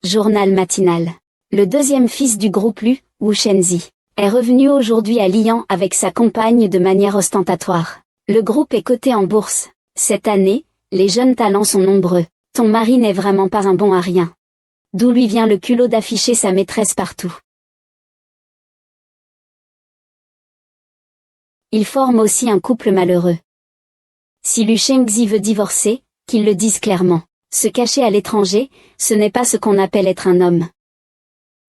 Journal matinal. Le deuxième fils du groupe Lu, Wu Shenzi, est revenu aujourd'hui à Lian avec sa compagne de manière ostentatoire. Le groupe est coté en bourse. Cette année, les jeunes talents sont nombreux. Ton mari n'est vraiment pas un bon à rien. D'où lui vient le culot d'afficher sa maîtresse partout? Ils forment aussi un couple malheureux. Si Lu Shengzi veut divorcer, qu'il le dise clairement. Se cacher à l'étranger, ce n'est pas ce qu'on appelle être un homme.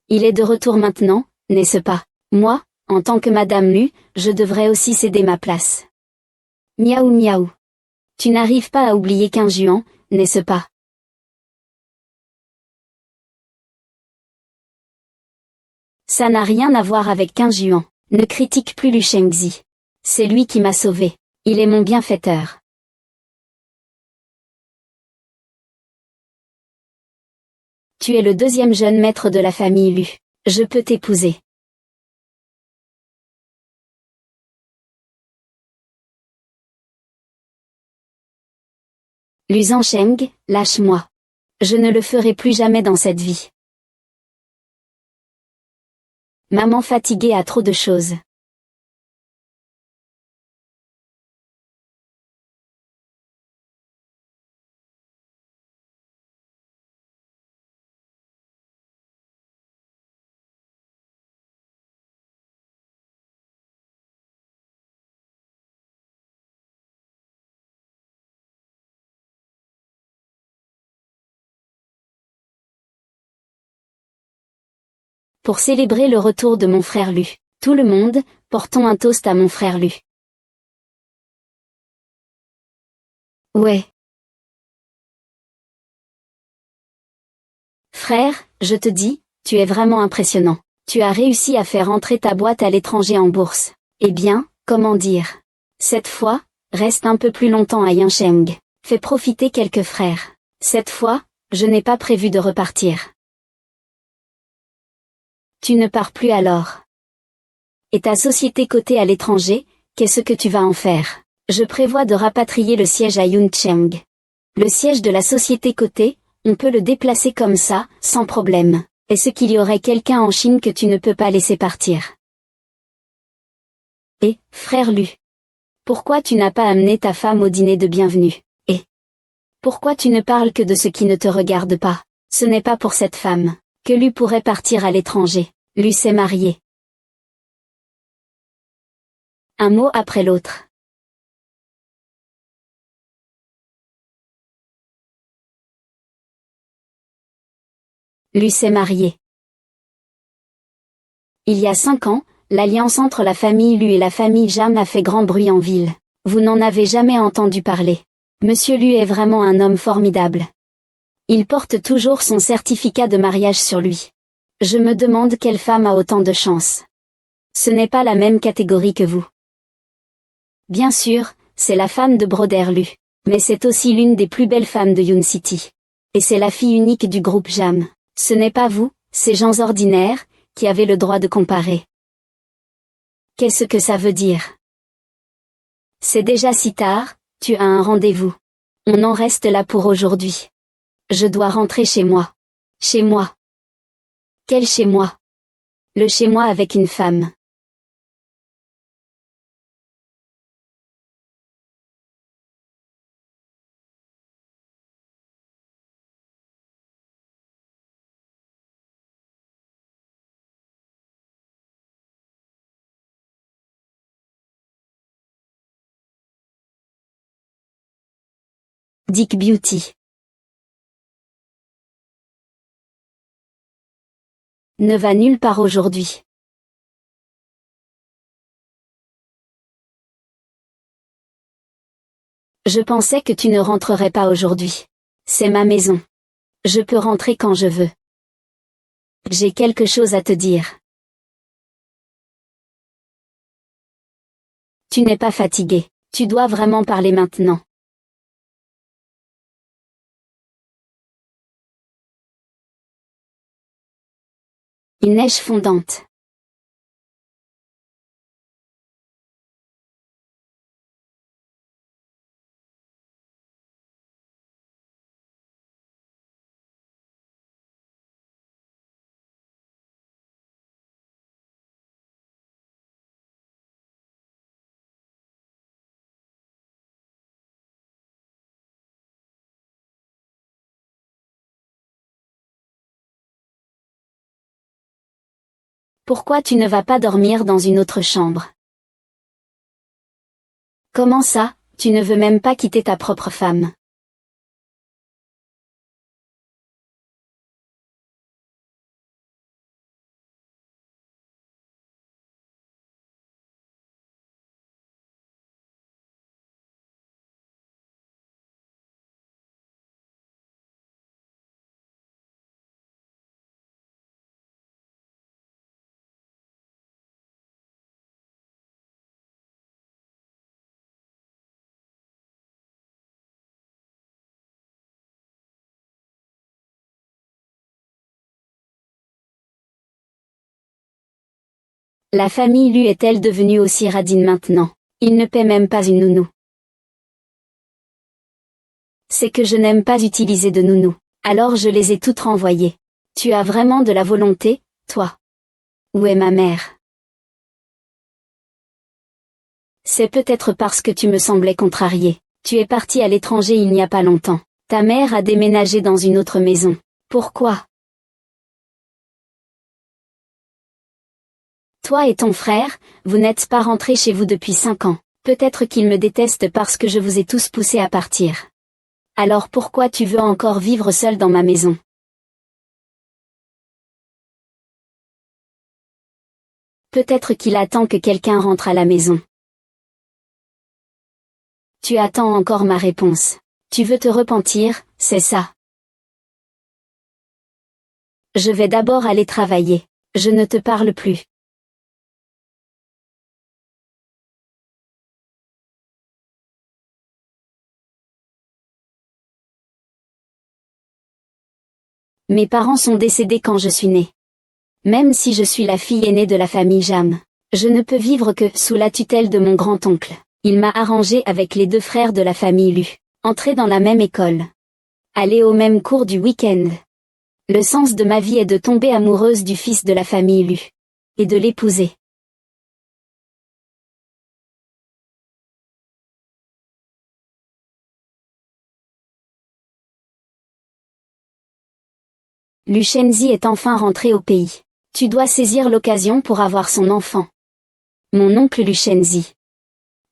Il est de retour maintenant, n'est-ce pas? Moi, en tant que Madame Lu, je devrais aussi céder ma place. Miaou miaou. Tu n'arrives pas à oublier 15 juan, n'est-ce pas? Ça n'a rien à voir avec 15 juan. Ne critique plus Lu Shengzi. C'est lui qui m'a sauvé. Il est mon bienfaiteur. Tu es le deuxième jeune maître de la famille Lu. Je peux t'épouser. Lu Zhansheng, lâche-moi. Je ne le ferai plus jamais dans cette vie. Maman fatiguée a trop de choses. Pour célébrer le retour de mon frère Lu, tout le monde, portons un toast à mon frère Lu. Ouais. Frère, je te dis, tu es vraiment impressionnant. Tu as réussi à faire entrer ta boîte à l'étranger en bourse. Eh bien, comment dire? Cette fois, reste un peu plus longtemps à Yancheng. Fais profiter quelques frères. Cette fois, je n'ai pas prévu de repartir. Tu ne pars plus alors. Et ta société cotée à l'étranger, qu'est-ce que tu vas en faire? Je prévois de rapatrier le siège à Yuncheng. Le siège de la société cotée, on peut le déplacer comme ça, sans problème. Est-ce qu'il y aurait quelqu'un en Chine que tu ne peux pas laisser partir? Et, frère Lu, pourquoi tu n'as pas amené ta femme au dîner de bienvenue? Et pourquoi tu ne parles que de ce qui ne te regarde pas? Ce n'est pas pour cette femme que Lu pourrait partir à l'étranger. Lu s'est marié. Un mot après l'autre. Lu s'est marié. Il y a 5 ans, l'alliance entre la famille Lu et la famille Jam a fait grand bruit en ville. Vous n'en avez jamais entendu parler. Monsieur Lu est vraiment un homme formidable. Il porte toujours son certificat de mariage sur lui. Je me demande quelle femme a autant de chance. Ce n'est pas la même catégorie que vous. Bien sûr, c'est la femme de Broder Lu, mais c'est aussi l'une des plus belles femmes de Yun City. Et c'est la fille unique du groupe Jam. Ce n'est pas vous, ces gens ordinaires, qui avez le droit de comparer. Qu'est-ce que ça veut dire? C'est déjà si tard, tu as un rendez-vous. On en reste là pour aujourd'hui. Je dois rentrer chez moi. Chez moi. Quel chez moi? Le chez moi avec une femme. Dick Beauty. Ne va nulle part aujourd'hui. Je pensais que tu ne rentrerais pas aujourd'hui. C'est ma maison. Je peux rentrer quand je veux. J'ai quelque chose à te dire. Tu n'es pas fatigué. Tu dois vraiment parler maintenant. Une neige fondante. Pourquoi tu ne vas pas dormir dans une autre chambre? Comment ça, tu ne veux même pas quitter ta propre femme? La famille Lu est-elle devenue aussi radine maintenant? Ils ne paient même pas une nounou. C'est que je n'aime pas utiliser de nounou. Alors je les ai toutes renvoyées. Tu as vraiment de la volonté, toi. Où est ma mère? C'est peut-être parce que tu me semblais contrarié. Tu es parti à l'étranger il n'y a pas longtemps. Ta mère a déménagé dans une autre maison. Pourquoi? Toi et ton frère, vous n'êtes pas rentrés chez vous depuis 5 ans. Peut-être qu'ils me détestent parce que je vous ai tous poussés à partir. Alors pourquoi tu veux encore vivre seul dans ma maison? Peut-être qu'il attend que quelqu'un rentre à la maison. Tu attends encore ma réponse. Tu veux te repentir, c'est ça? Je vais d'abord aller travailler. Je ne te parle plus. Mes parents sont décédés quand je suis née. Même si je suis la fille aînée de la famille Jam, je ne peux vivre que sous la tutelle de mon grand-oncle. Il m'a arrangé avec les 2 frères de la famille Lu. Entrer dans la même école. Aller au même cours du week-end. Le sens de ma vie est de tomber amoureuse du fils de la famille Lu. Et de l'épouser. Lu Shenzi est enfin rentré au pays. Tu dois saisir l'occasion pour avoir son enfant. Mon oncle Lu Shenzi.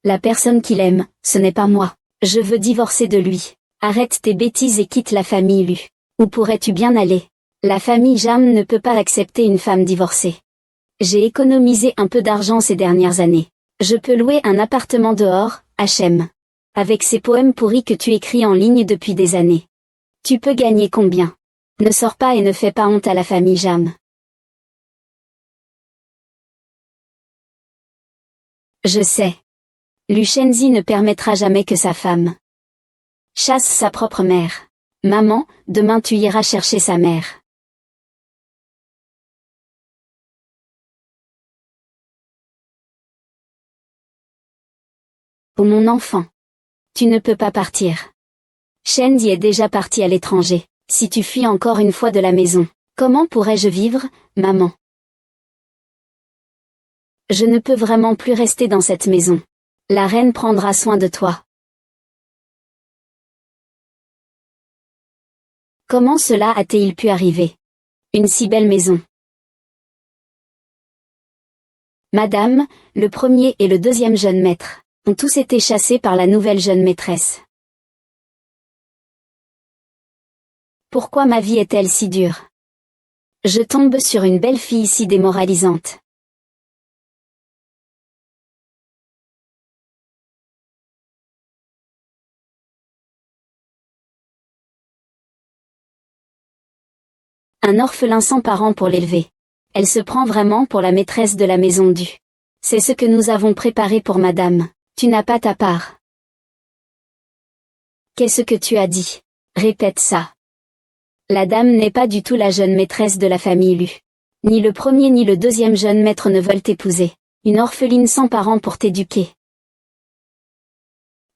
La personne qu'il aime, ce n'est pas moi. Je veux divorcer de lui. Arrête tes bêtises et quitte la famille Lu. Où pourrais-tu bien aller? La famille Jam ne peut pas accepter une femme divorcée. J'ai économisé un peu d'argent ces dernières années. Je peux louer un appartement dehors, HM. Avec ces poèmes pourris que tu écris en ligne depuis des années. Tu peux gagner combien? Ne sors pas et ne fais pas honte à la famille Jam. Je sais. Lu Shenzi ne permettra jamais que sa femme chasse sa propre mère. Maman, demain tu iras chercher sa mère. Oh mon enfant. Tu ne peux pas partir. Shenzi est déjà parti à l'étranger. Si tu fuis encore une fois de la maison, comment pourrais-je vivre, maman? Je ne peux vraiment plus rester dans cette maison. La reine prendra soin de toi. Comment cela a-t-il pu arriver? Une si belle maison. Madame, le premier et le deuxième jeune maître, ont tous été chassés par la nouvelle jeune maîtresse. Pourquoi ma vie est-elle si dure? Je tombe sur une belle fille si démoralisante. Un orphelin sans parents pour l'élever. Elle se prend vraiment pour la maîtresse de la maison du. C'est ce que nous avons préparé pour madame. Tu n'as pas ta part. Qu'est-ce que tu as dit? Répète ça. La dame n'est pas du tout la jeune maîtresse de la famille Lu. Ni le premier ni le deuxième jeune maître ne veulent t'épouser. Une orpheline sans parents pour t'éduquer.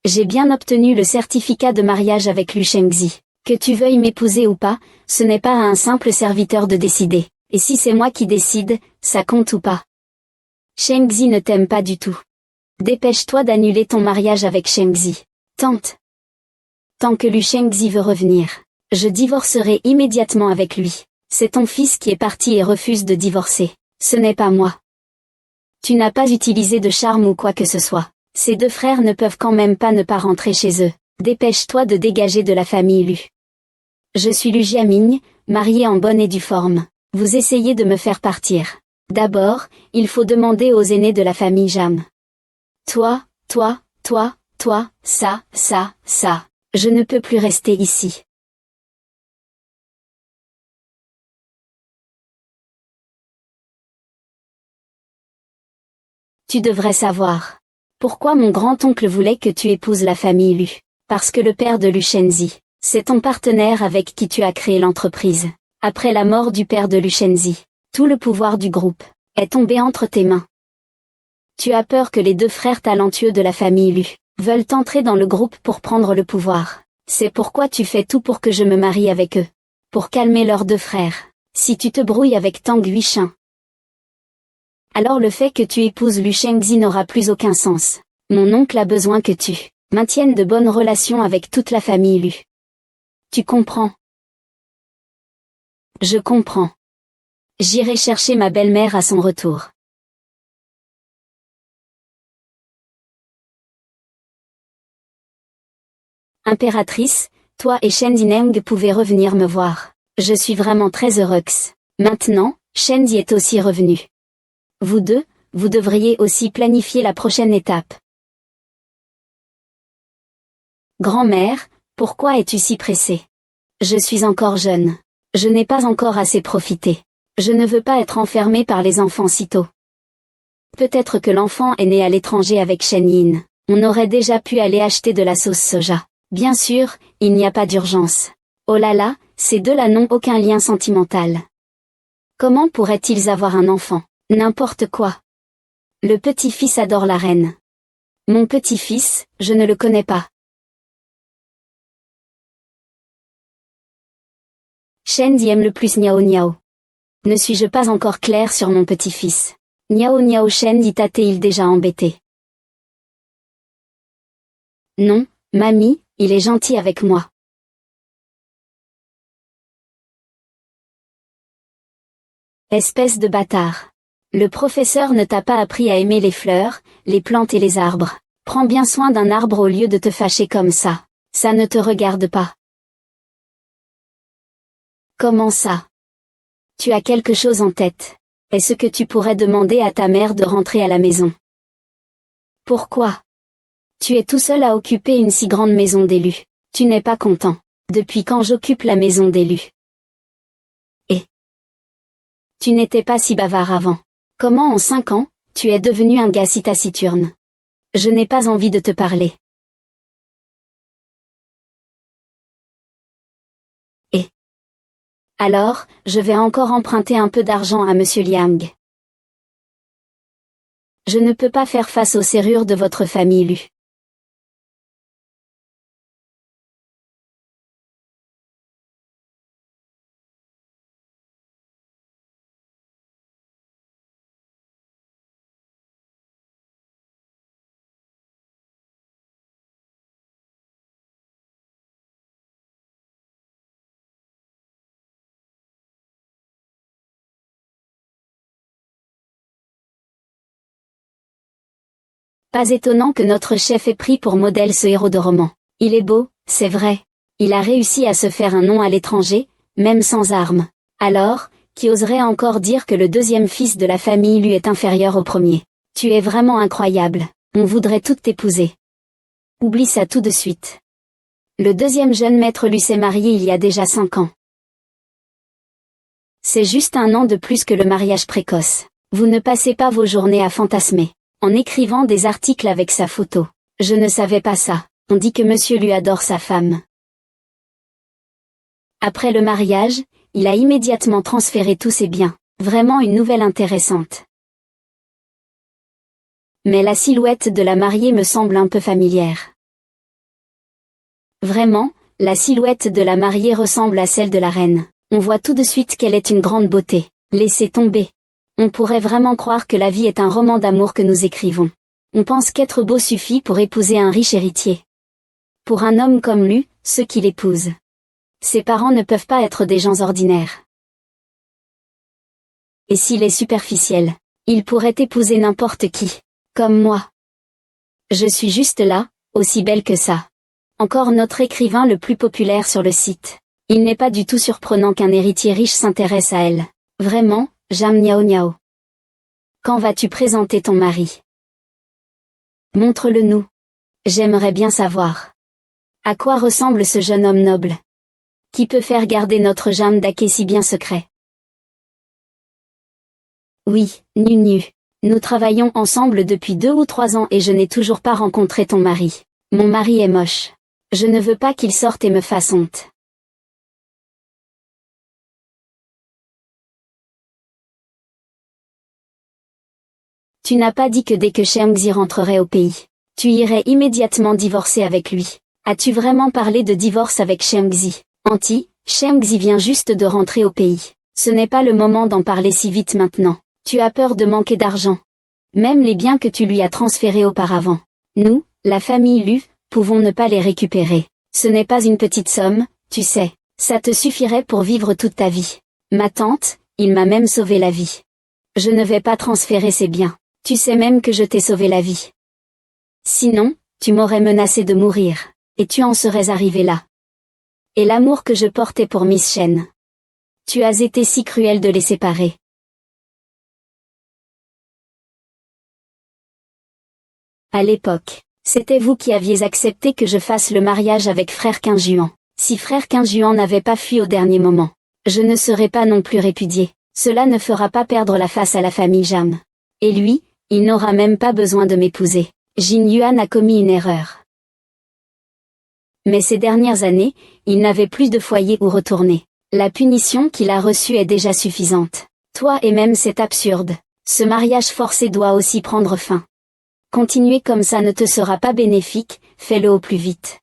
J'ai bien obtenu le certificat de mariage avec Lu Shengzi. Que tu veuilles m'épouser ou pas, ce n'est pas à un simple serviteur de décider. Et si c'est moi qui décide, ça compte ou pas? Shengzi ne t'aime pas du tout. Dépêche-toi d'annuler ton mariage avec Shengzi. Tente. Tant que Lu Shengzi veut revenir, je divorcerai immédiatement avec lui. C'est ton fils qui est parti et refuse de divorcer. Ce n'est pas moi. Tu n'as pas utilisé de charme ou quoi que ce soit. Ces deux frères ne peuvent quand même pas ne pas rentrer chez eux. Dépêche-toi de dégager de la famille Lu. Je suis Lu Jiaming, mariée en bonne et due forme. Vous essayez de me faire partir. D'abord, il faut demander aux aînés de la famille Jam. Toi, ça. Je ne peux plus rester ici. Tu devrais savoir. Pourquoi mon grand-oncle voulait que tu épouses la famille Lu? Parce que le père de Lu Shenzi, c'est ton partenaire avec qui tu as créé l'entreprise. Après la mort du père de Lu Shenzi, tout le pouvoir du groupe est tombé entre tes mains. Tu as peur que les deux frères talentueux de la famille Lu veulent entrer dans le groupe pour prendre le pouvoir. C'est pourquoi tu fais tout pour que je me marie avec eux. Pour calmer leurs deux frères. Si tu te brouilles avec Tang Huishin, alors le fait que tu épouses Lu Shengzi n'aura plus aucun sens. Mon oncle a besoin que tu maintiennes de bonnes relations avec toute la famille Lu. Tu comprends? Je comprends. J'irai chercher ma belle-mère à son retour. Impératrice, toi et Shen Zineng pouvez revenir me voir. Je suis vraiment très heureuse. Maintenant, Shen Zi est aussi revenu. Vous deux, vous devriez aussi planifier la prochaine étape. Grand-mère, pourquoi es-tu si pressée? Je suis encore jeune. Je n'ai pas encore assez profité. Je ne veux pas être enfermée par les enfants sitôt. Peut-être que l'enfant est né à l'étranger avec Shen Yin. On aurait déjà pu aller acheter de la sauce soja. Bien sûr, il n'y a pas d'urgence. Oh là là, ces deux-là n'ont aucun lien sentimental. Comment pourraient-ils avoir un enfant? N'importe quoi. Le petit-fils adore la reine. Mon petit-fils, je ne le connais pas. Shen Zi aime le plus Niao Niao. Ne suis-je pas encore claire sur mon petit-fils? Niao Niao Shen Zi tâtait-il déjà embêté? Non, mamie, il est gentil avec moi. Espèce de bâtard. Le professeur ne t'a pas appris à aimer les fleurs, les plantes et les arbres. Prends bien soin d'un arbre au lieu de te fâcher comme ça. Ça ne te regarde pas. Comment ça? Tu as quelque chose en tête. Est-ce que tu pourrais demander à ta mère de rentrer à la maison? Pourquoi? Tu es tout seul à occuper une si grande maison d'élus. Tu n'es pas content. Depuis quand j'occupe la maison d'élus? Et tu n'étais pas si bavard avant. Comment en 5 ans, tu es devenu un gars si taciturne? Je n'ai pas envie de te parler. Et alors, je vais encore emprunter un peu d'argent à Monsieur Liang. Je ne peux pas faire face aux serrures de votre famille Lu. Pas étonnant que notre chef ait pris pour modèle ce héros de roman. Il est beau, c'est vrai. Il a réussi à se faire un nom à l'étranger, même sans armes. Alors, qui oserait encore dire que le deuxième fils de la famille lui est inférieur au premier? Tu es vraiment incroyable. On voudrait tout t'épouser. Oublie ça tout de suite. Le deuxième jeune maître lui s'est marié il y a déjà 5 ans. C'est juste 1 an de plus que le mariage précoce. Vous ne passez pas vos journées à fantasmer, en écrivant des articles avec sa photo. Je ne savais pas ça. On dit que monsieur lui adore sa femme. Après le mariage, il a immédiatement transféré tous ses biens. Vraiment une nouvelle intéressante. Mais la silhouette de la mariée me semble un peu familière. Vraiment, la silhouette de la mariée ressemble à celle de la reine. On voit tout de suite qu'elle est une grande beauté. Laissez tomber. On pourrait vraiment croire que la vie est un roman d'amour que nous écrivons. On pense qu'être beau suffit pour épouser un riche héritier. Pour un homme comme lui, ceux qui l'épousent. Ses parents ne peuvent pas être des gens ordinaires. Et s'il est superficiel, il pourrait épouser n'importe qui. Comme moi. Je suis juste là, aussi belle que ça. Encore notre écrivain le plus populaire sur le site. Il n'est pas du tout surprenant qu'un héritier riche s'intéresse à elle. Vraiment, Jam Niao Niao. Quand vas-tu présenter ton mari? Montre-le nous. J'aimerais bien savoir. À quoi ressemble ce jeune homme noble? Qui peut faire garder notre Jam Dake si bien secret? Oui, Nu. Nous travaillons ensemble depuis 2 ou 3 ans et je n'ai toujours pas rencontré ton mari. Mon mari est moche. Je ne veux pas qu'il sorte et me fasse honte. Tu n'as pas dit que dès que Xiangxi rentrerait au pays, tu irais immédiatement divorcer avec lui. As-tu vraiment parlé de divorce avec Xiangxi? Xiangxi vient juste de rentrer au pays. Ce n'est pas le moment d'en parler si vite maintenant. Tu as peur de manquer d'argent. Même les biens que tu lui as transférés auparavant. Nous, la famille Lu, pouvons ne pas les récupérer. Ce n'est pas une petite somme, tu sais. Ça te suffirait pour vivre toute ta vie. Ma tante, il m'a même sauvé la vie. Je ne vais pas transférer ses biens. Tu sais même que je t'ai sauvé la vie. Sinon, tu m'aurais menacé de mourir, et tu en serais arrivé là. Et l'amour que je portais pour Miss Chen. Tu as été si cruel de les séparer. À l'époque, c'était vous qui aviez accepté que je fasse le mariage avec frère Qingjuan. Si frère Qingjuan n'avait pas fui au dernier moment, je ne serais pas non plus répudié. Cela ne fera pas perdre la face à la famille Jam. Et lui, il n'aura même pas besoin de m'épouser. Jin Yuan a commis une erreur. Mais ces dernières années, il n'avait plus de foyer où retourner. La punition qu'il a reçue est déjà suffisante. Toi et même c'est absurde. Ce mariage forcé doit aussi prendre fin. Continuer comme ça ne te sera pas bénéfique, fais-le au plus vite.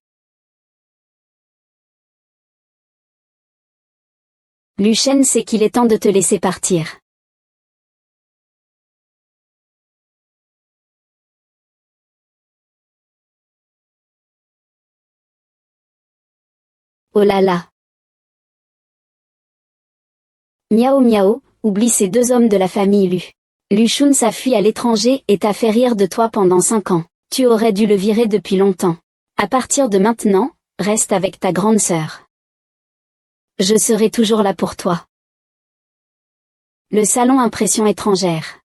Lu Shen sait qu'il est temps de te laisser partir. Oh là là. Miao Miao, oublie ces 2 hommes de la famille Lu. Lu Shun s'a fui à l'étranger et t'a fait rire de toi pendant 5 ans. Tu aurais dû le virer depuis longtemps. À partir de maintenant, reste avec ta grande sœur. Je serai toujours là pour toi. Le salon Impression étrangère.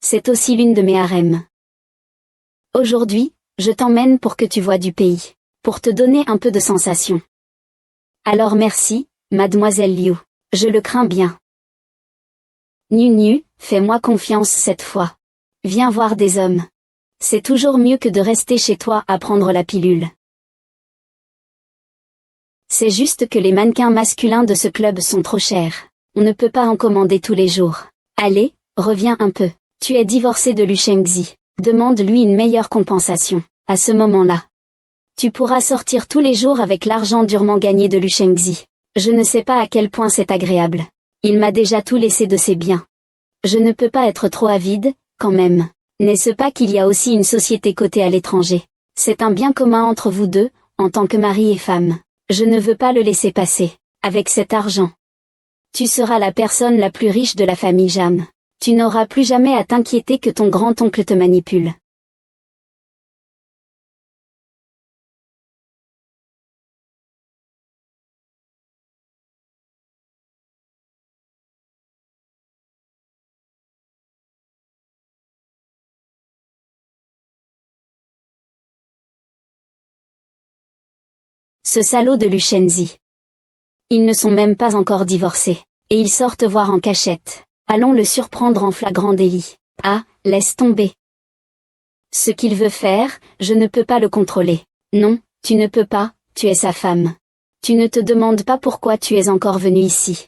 C'est aussi l'une de mes harems. Aujourd'hui, je t'emmène pour que tu vois du pays. Pour te donner un peu de sensation. Alors merci, mademoiselle Liu. Je le crains bien. Nu, fais-moi confiance cette fois. Viens voir des hommes. C'est toujours mieux que de rester chez toi à prendre la pilule. C'est juste que les mannequins masculins de ce club sont trop chers. On ne peut pas en commander tous les jours. Allez, reviens un peu. Tu es divorcé de Lu Shengzi. Demande-lui une meilleure compensation. À ce moment-là, tu pourras sortir tous les jours avec l'argent durement gagné de Lu Shengzi. Je ne sais pas à quel point c'est agréable. Il m'a déjà tout laissé de ses biens. Je ne peux pas être trop avide, quand même. N'est-ce pas qu'il y a aussi une société cotée à l'étranger? C'est un bien commun entre vous deux, en tant que mari et femme. Je ne veux pas le laisser passer. Avec cet argent, tu seras la personne la plus riche de la famille Jam. Tu n'auras plus jamais à t'inquiéter que ton grand-oncle te manipule. Ce salaud de Lu Shengzi. Ils ne sont même pas encore divorcés. Et ils sortent voir en cachette. Allons le surprendre en flagrant délit. Ah, laisse tomber. Ce qu'il veut faire, je ne peux pas le contrôler. Non, tu ne peux pas, tu es sa femme. Tu ne te demandes pas pourquoi tu es encore venu ici.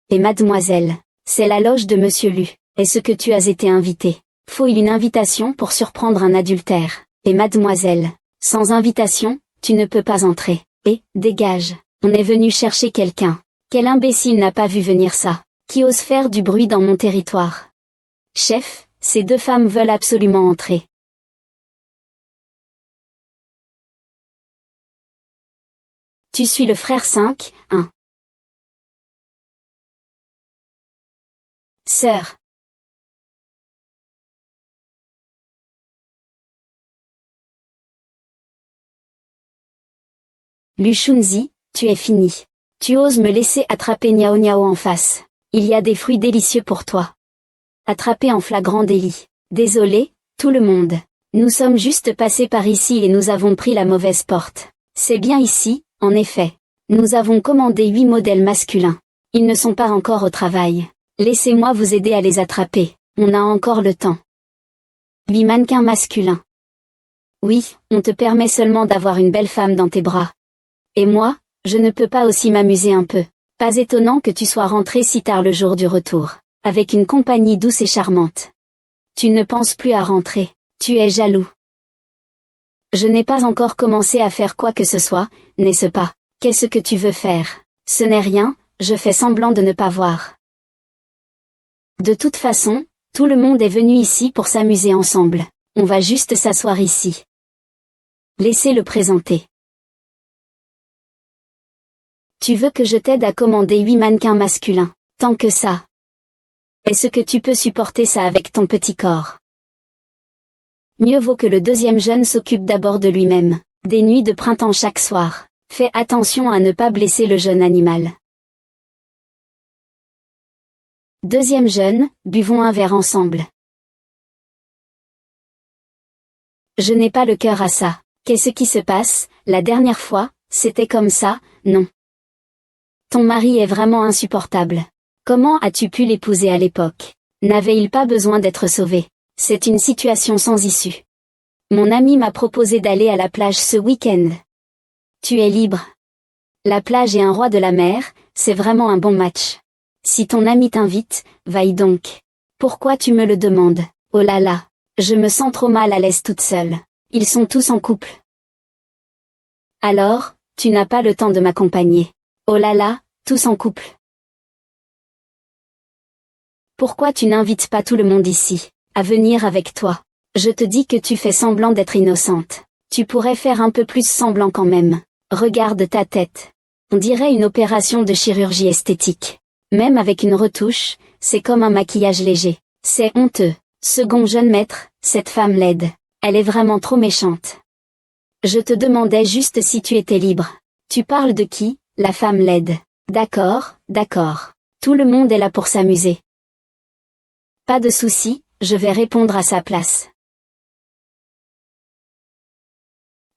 Et mademoiselle, c'est la loge de Monsieur Lu. Est-ce que tu as été invité? Faut une invitation pour surprendre un adultère. Et mademoiselle, sans invitation, tu ne peux pas entrer. Et, dégage, on est venu chercher quelqu'un. Quel imbécile n'a pas vu venir ça? Qui ose faire du bruit dans mon territoire? Chef, Ces deux femmes veulent absolument entrer. Tu suis le frère 5, 1. Sœur. Lu Shunzi, tu es fini. Tu oses me laisser attraper Niao Niao en face. Il y a des fruits délicieux pour toi. Attrapé en flagrant délit. Désolé, tout le monde. Nous sommes juste passés par ici et nous avons pris la mauvaise porte. C'est bien ici, en effet. Nous avons commandé 8 modèles masculins. Ils ne sont pas encore au travail. Laissez-moi vous aider à les attraper. On a encore le temps. 8 mannequins masculins. Oui, on te permet seulement d'avoir une belle femme dans tes bras. Et moi, je ne peux pas aussi m'amuser un peu. Pas étonnant que tu sois rentré si tard le jour du retour, avec une compagnie douce et charmante. Tu ne penses plus à rentrer, tu es jaloux. Je n'ai pas encore commencé à faire quoi que ce soit, n'est-ce pas? Qu'est-ce que tu veux faire? Ce n'est rien, je fais semblant de ne pas voir. De toute façon, tout le monde est venu ici pour s'amuser ensemble. On va juste s'asseoir ici. Laissez-le présenter. Tu veux que je t'aide à commander 8 mannequins masculins, tant que ça. Est-ce que tu peux supporter ça avec ton petit corps? Mieux vaut que le deuxième jeune s'occupe d'abord de lui-même. Des nuits de printemps chaque soir. Fais attention à ne pas blesser le jeune animal. Deuxième jeune, buvons un verre ensemble. Je n'ai pas le cœur à ça. Qu'est-ce qui se passe? La dernière fois, c'était comme ça, non? Ton mari est vraiment insupportable. Comment as-tu pu l'épouser à l'époque? N'avait-il pas besoin d'être sauvé? C'est une situation sans issue. Mon ami m'a proposé d'aller à la plage ce week-end. Tu es libre. La plage est un roi de la mer, c'est vraiment un bon match. Si ton ami t'invite, vaille donc. Pourquoi tu me le demandes? Oh là là, je me sens trop mal à l'aise toute seule. Ils sont tous en couple. Alors, tu n'as pas le temps de m'accompagner. Oh là là, tous en couple. Pourquoi tu n'invites pas tout le monde ici, à venir avec toi? Je te dis que tu fais semblant d'être innocente. Tu pourrais faire un peu plus semblant quand même. Regarde ta tête. On dirait une opération de chirurgie esthétique. Même avec une retouche, c'est comme un maquillage léger. C'est honteux. Second jeune maître, cette femme laide. Elle est vraiment trop méchante. Je te demandais juste si tu étais libre. Tu parles de qui? La femme laide. D'accord, d'accord. Tout le monde est là pour s'amuser. Pas de souci, je vais répondre à sa place.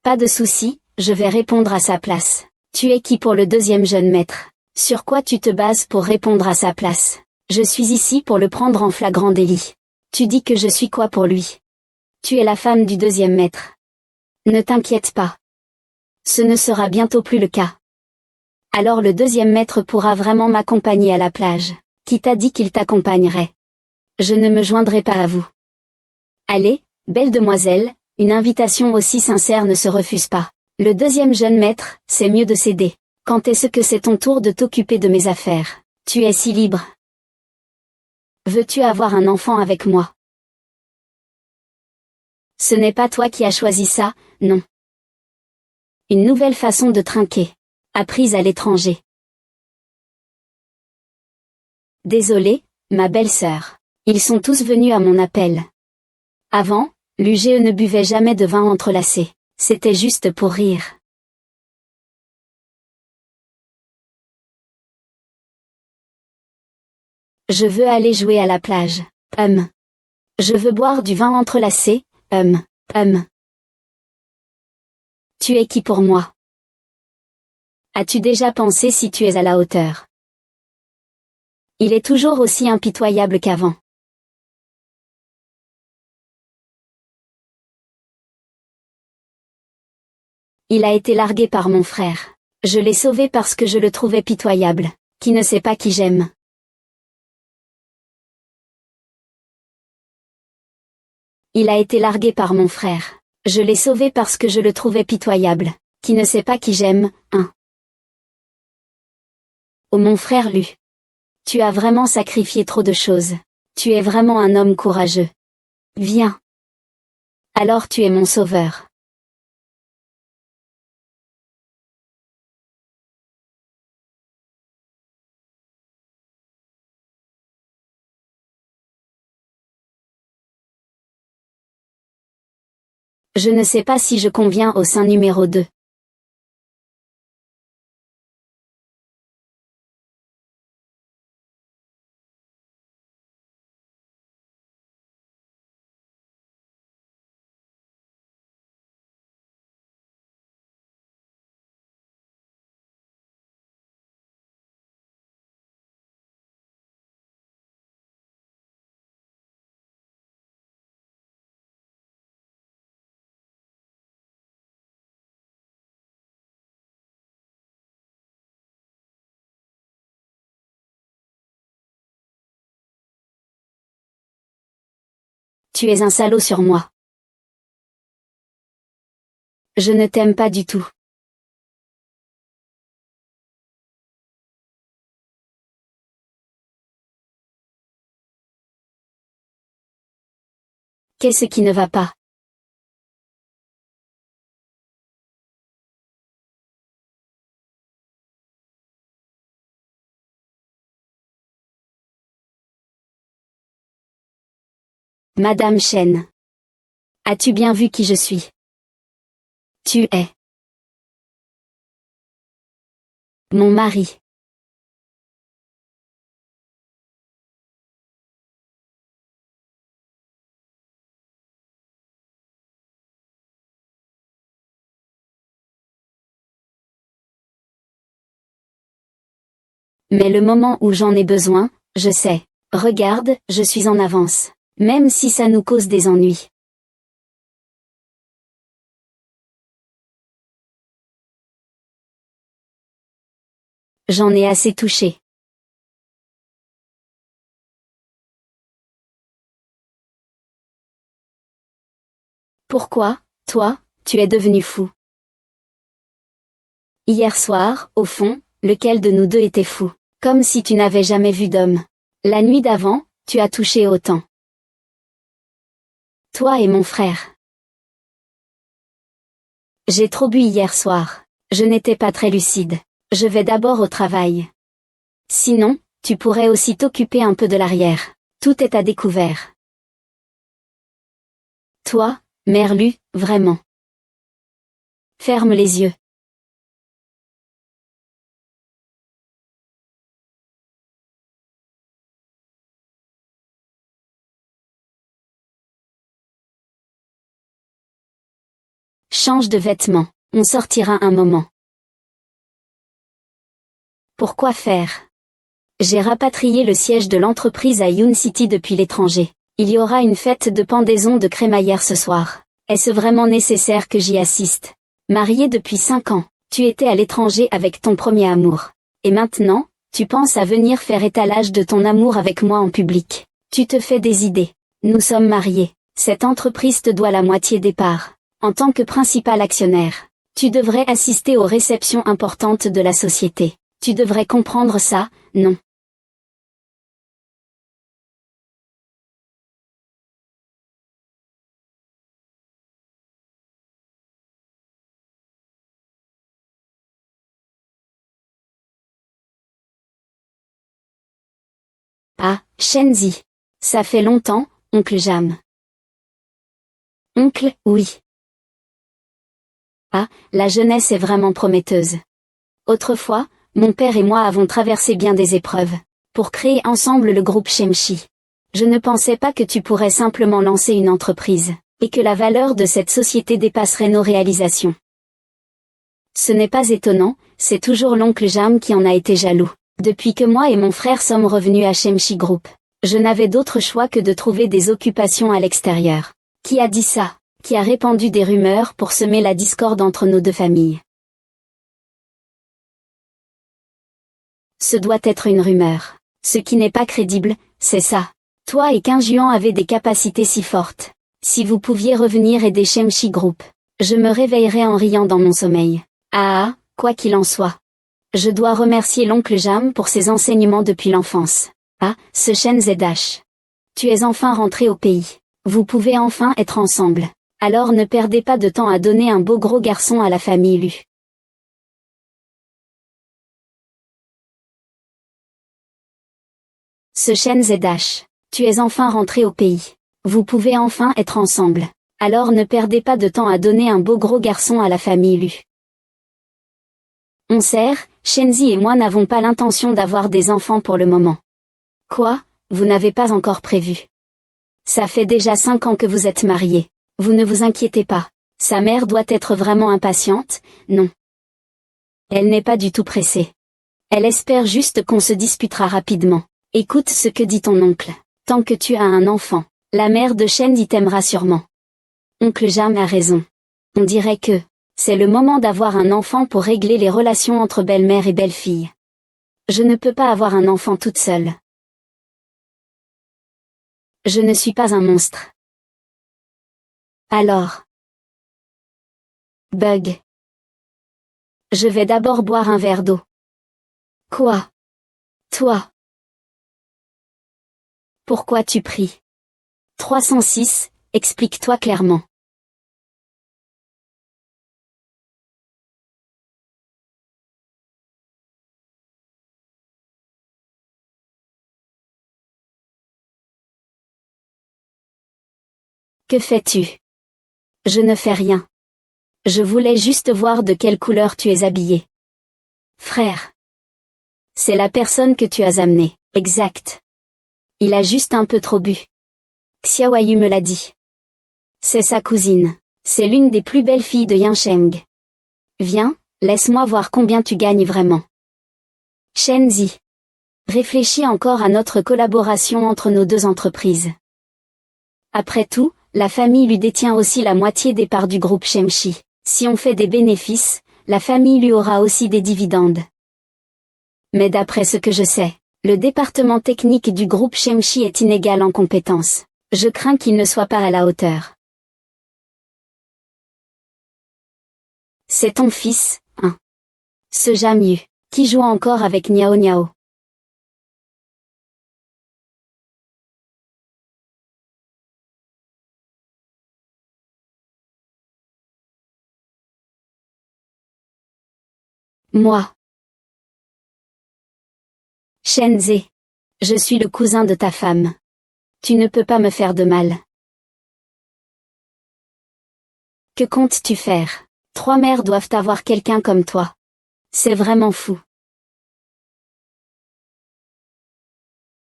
Pas de souci, je vais répondre à sa place. Tu es qui pour le deuxième jeune maître? Sur quoi tu te bases pour répondre à sa place? Je suis ici pour le prendre en flagrant délit. Tu dis que je suis quoi pour lui? Tu es la femme du deuxième maître. Ne t'inquiète pas. Ce ne sera bientôt plus le cas. Alors le deuxième maître pourra vraiment m'accompagner à la plage. Qui t'a dit qu'il t'accompagnerait? Je ne me joindrai pas à vous. Allez, belle demoiselle, une invitation aussi sincère ne se refuse pas. Le deuxième jeune maître, c'est mieux de céder. Quand est-ce que c'est ton tour de t'occuper de mes affaires? Tu es si libre. Veux-tu avoir un enfant avec moi? Ce n'est pas toi qui as choisi ça, non. Une nouvelle façon de trinquer. Apprise à l'étranger. Désolée, ma belle-sœur. Ils sont tous venus à mon appel. Avant, l'UGE ne buvait jamais de vin entrelacé. C'était juste pour rire. Je veux aller jouer à la plage. Je veux boire du vin entrelacé. Tu es qui pour moi? As-tu déjà pensé si tu es à la hauteur? Il est toujours aussi impitoyable qu'avant. Il a été largué par mon frère. Je l'ai sauvé parce que je le trouvais pitoyable. Qui ne sait pas qui j'aime? Il a été largué par mon frère. Je l'ai sauvé parce que je le trouvais pitoyable. Qui ne sait pas qui j'aime, hein? Oh mon frère Lu. Tu as vraiment sacrifié trop de choses. Tu es vraiment un homme courageux. Viens. Alors tu es mon sauveur. Je ne sais pas si je conviens au sein numéro 2. Tu es un salaud sur moi. Je ne t'aime pas du tout. Qu'est-ce qui ne va pas? Madame Chen. As-tu bien vu qui je suis? Tu es mon mari. Mais le moment où j'en ai besoin, je sais. Regarde, je suis en avance. Même si ça nous cause des ennuis. J'en ai assez touché. Pourquoi, toi, tu es devenu fou? Hier soir, au fond, lequel de nous deux était fou? Comme si tu n'avais jamais vu d'homme. La nuit d'avant, tu as touché autant. Toi et mon frère. J'ai trop bu hier soir. Je n'étais pas très lucide. Je vais d'abord au travail. Sinon, tu pourrais aussi t'occuper un peu de l'arrière. Tout est à découvert. Toi, Merlu, vraiment. Ferme les yeux. Change de vêtements. On sortira un moment. Pourquoi faire? J'ai rapatrié le siège de l'entreprise à Yoon City depuis l'étranger. Il y aura une fête de pendaison de crémaillère ce soir. Est-ce vraiment nécessaire que j'y assiste? Marié depuis 5 ans, tu étais à l'étranger avec ton premier amour. Et maintenant, tu penses à venir faire étalage de ton amour avec moi en public. Tu te fais des idées. Nous sommes mariés. Cette entreprise te doit la moitié des parts. En tant que principal actionnaire, tu devrais assister aux réceptions importantes de la société. Tu devrais comprendre ça, non? Ah, Shenzi. Ça fait longtemps, oncle Jam. Oncle, oui. Ah, la jeunesse est vraiment prometteuse. Autrefois, mon père et moi avons traversé bien des épreuves, pour créer ensemble le groupe Shemshi. Je ne pensais pas que tu pourrais simplement lancer une entreprise, et que la valeur de cette société dépasserait nos réalisations. Ce n'est pas étonnant, c'est toujours l'oncle Jam qui en a été jaloux. Depuis que moi et mon frère sommes revenus à Shemshi Group, je n'avais d'autre choix que de trouver des occupations à l'extérieur. Qui a dit ça? Qui a répandu des rumeurs pour semer la discorde entre nos deux familles? Ce doit être une rumeur. Ce qui n'est pas crédible, c'est ça. Toi et Qin Juan avez des capacités si fortes. Si vous pouviez revenir aider Shemshi Group, je me réveillerais en riant dans mon sommeil. Ah, quoi qu'il en soit. Je dois remercier l'oncle Jam pour ses enseignements depuis l'enfance. Ah, ce Shen Zdash. Tu es enfin rentré au pays. Vous pouvez enfin être ensemble. Alors ne perdez pas de temps à donner un beau gros garçon à la famille Lu. Ce Shen Zedash. Tu es enfin rentré au pays. Vous pouvez enfin être ensemble. Alors ne perdez pas de temps à donner un beau gros garçon à la famille Lu. On sert, Shenzi et moi n'avons pas l'intention d'avoir des enfants pour le moment. Quoi, vous n'avez pas encore prévu? Ça fait déjà 5 ans que vous êtes mariés. Vous ne vous inquiétez pas. Sa mère doit être vraiment impatiente, non? Elle n'est pas du tout pressée. Elle espère juste qu'on se disputera rapidement. Écoute ce que dit ton oncle. Tant que tu as un enfant, la mère de Shenzi t'aimera sûrement. Oncle Jam a raison. On dirait que c'est le moment d'avoir un enfant pour régler les relations entre belle-mère et belle-fille. Je ne peux pas avoir un enfant toute seule. Je ne suis pas un monstre. Alors. Bug. Je vais d'abord boire un verre d'eau. Quoi? Toi? Pourquoi tu pries? 306, explique-toi clairement. Que fais-tu? Je ne fais rien. Je voulais juste voir de quelle couleur tu es habillé. Frère. C'est la personne que tu as amenée, exact. Il a juste un peu trop bu. Xiaoyu me l'a dit. C'est sa cousine. C'est l'une des plus belles filles de Yansheng. Viens, laisse-moi voir combien tu gagnes vraiment. Shenzi. Réfléchis encore à notre collaboration entre nos deux entreprises. Après tout, la famille lui détient aussi la moitié des parts du groupe Shemshi. Si on fait des bénéfices, la famille lui aura aussi des dividendes. Mais d'après ce que je sais, le département technique du groupe Shemshi est inégal en compétences. Je crains qu'il ne soit pas à la hauteur. C'est ton fils, hein? Ce Jamyu, qui joue encore avec Niao Niao. Moi. Shenze. Je suis le cousin de ta femme. Tu ne peux pas me faire de mal. Que comptes-tu faire? 3 mères doivent avoir quelqu'un comme toi. C'est vraiment fou.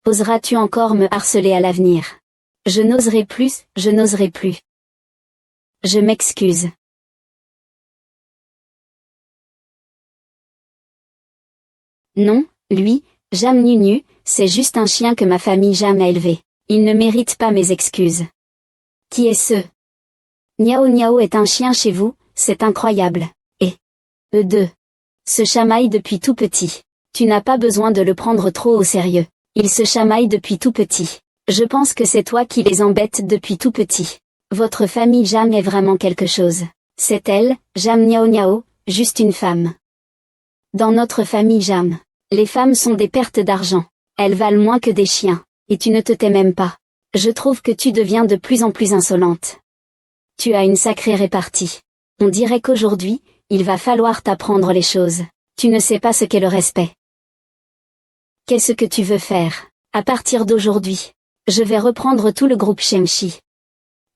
Oseras-tu encore me harceler à l'avenir? Je n'oserai plus, je n'oserai plus. Je m'excuse. Non, lui, Jam Nunu, c'est juste un chien que ma famille Jam a élevé. Il ne mérite pas mes excuses. Qui est ce? Niao Niao est un chien chez vous, c'est incroyable. Et eux deux se chamaillent depuis tout petit. Tu n'as pas besoin de le prendre trop au sérieux. Ils se chamaillent depuis tout petit. Je pense que c'est toi qui les embêtes depuis tout petit. Votre famille Jam est vraiment quelque chose. C'est elle, Jam Niao Niao, juste une femme. Dans notre famille Jam, les femmes sont des pertes d'argent. Elles valent moins que des chiens. Et tu ne te tais même pas. Je trouve que tu deviens de plus en plus insolente. Tu as une sacrée répartie. On dirait qu'aujourd'hui, il va falloir t'apprendre les choses. Tu ne sais pas ce qu'est le respect. Qu'est-ce que tu veux faire? À partir d'aujourd'hui, je vais reprendre tout le groupe Shemshi.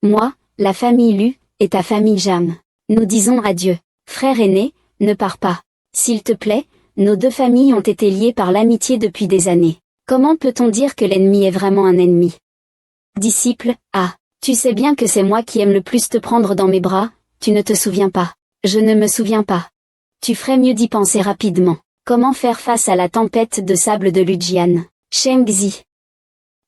Moi, la famille Lu, et ta famille Jam. Nous disons adieu. Frère aîné, ne pars pas. S'il te plaît, nos deux familles ont été liées par l'amitié depuis des années. Comment peut-on dire que l'ennemi est vraiment un ennemi? Disciple, ah, tu sais bien que c'est moi qui aime le plus te prendre dans mes bras, tu ne te souviens pas. Je ne me souviens pas. Tu ferais mieux d'y penser rapidement. Comment faire face à la tempête de sable de Lujian? Shengzi.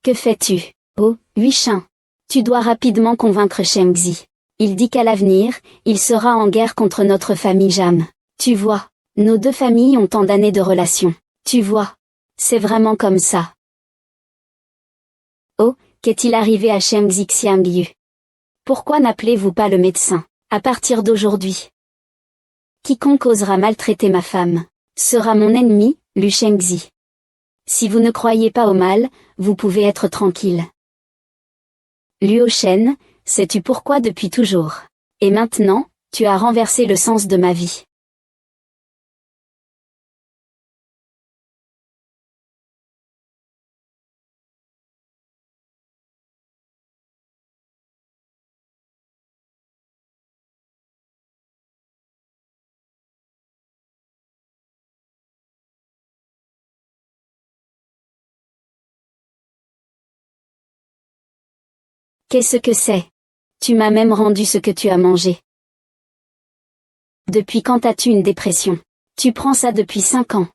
Que fais-tu? Oh, Huishin. Tu dois rapidement convaincre Shengzi. Il dit qu'à l'avenir, il sera en guerre contre notre famille Jam. Tu vois, nos deux familles ont tant d'années de relation. Tu vois. C'est vraiment comme ça. Oh, qu'est-il arrivé à Shengzi Xiangyu? Pourquoi n'appelez-vous pas le médecin? À partir d'aujourd'hui, quiconque osera maltraiter ma femme sera mon ennemi, Lu Shengzi. Si vous ne croyez pas au mal, vous pouvez être tranquille. Luo Shen, sais-tu pourquoi depuis toujours? Et maintenant, tu as renversé le sens de ma vie. Qu'est-ce que c'est? Tu m'as même rendu ce que tu as mangé. Depuis quand as-tu une dépression? Tu prends ça depuis 5 ans.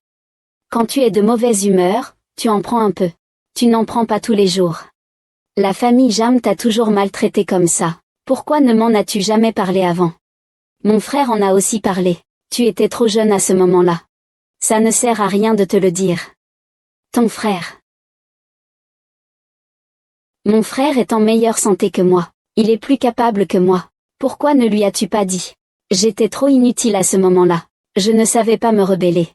Quand tu es de mauvaise humeur, tu en prends un peu. Tu n'en prends pas tous les jours. La famille Jam t'a toujours maltraité comme ça. Pourquoi ne m'en as-tu jamais parlé avant? Mon frère en a aussi parlé. Tu étais trop jeune à ce moment-là. Ça ne sert à rien de te le dire. Ton frère. Mon frère est en meilleure santé que moi. Il est plus capable que moi. Pourquoi ne lui as-tu pas dit? J'étais trop inutile à ce moment-là. Je ne savais pas me rebeller.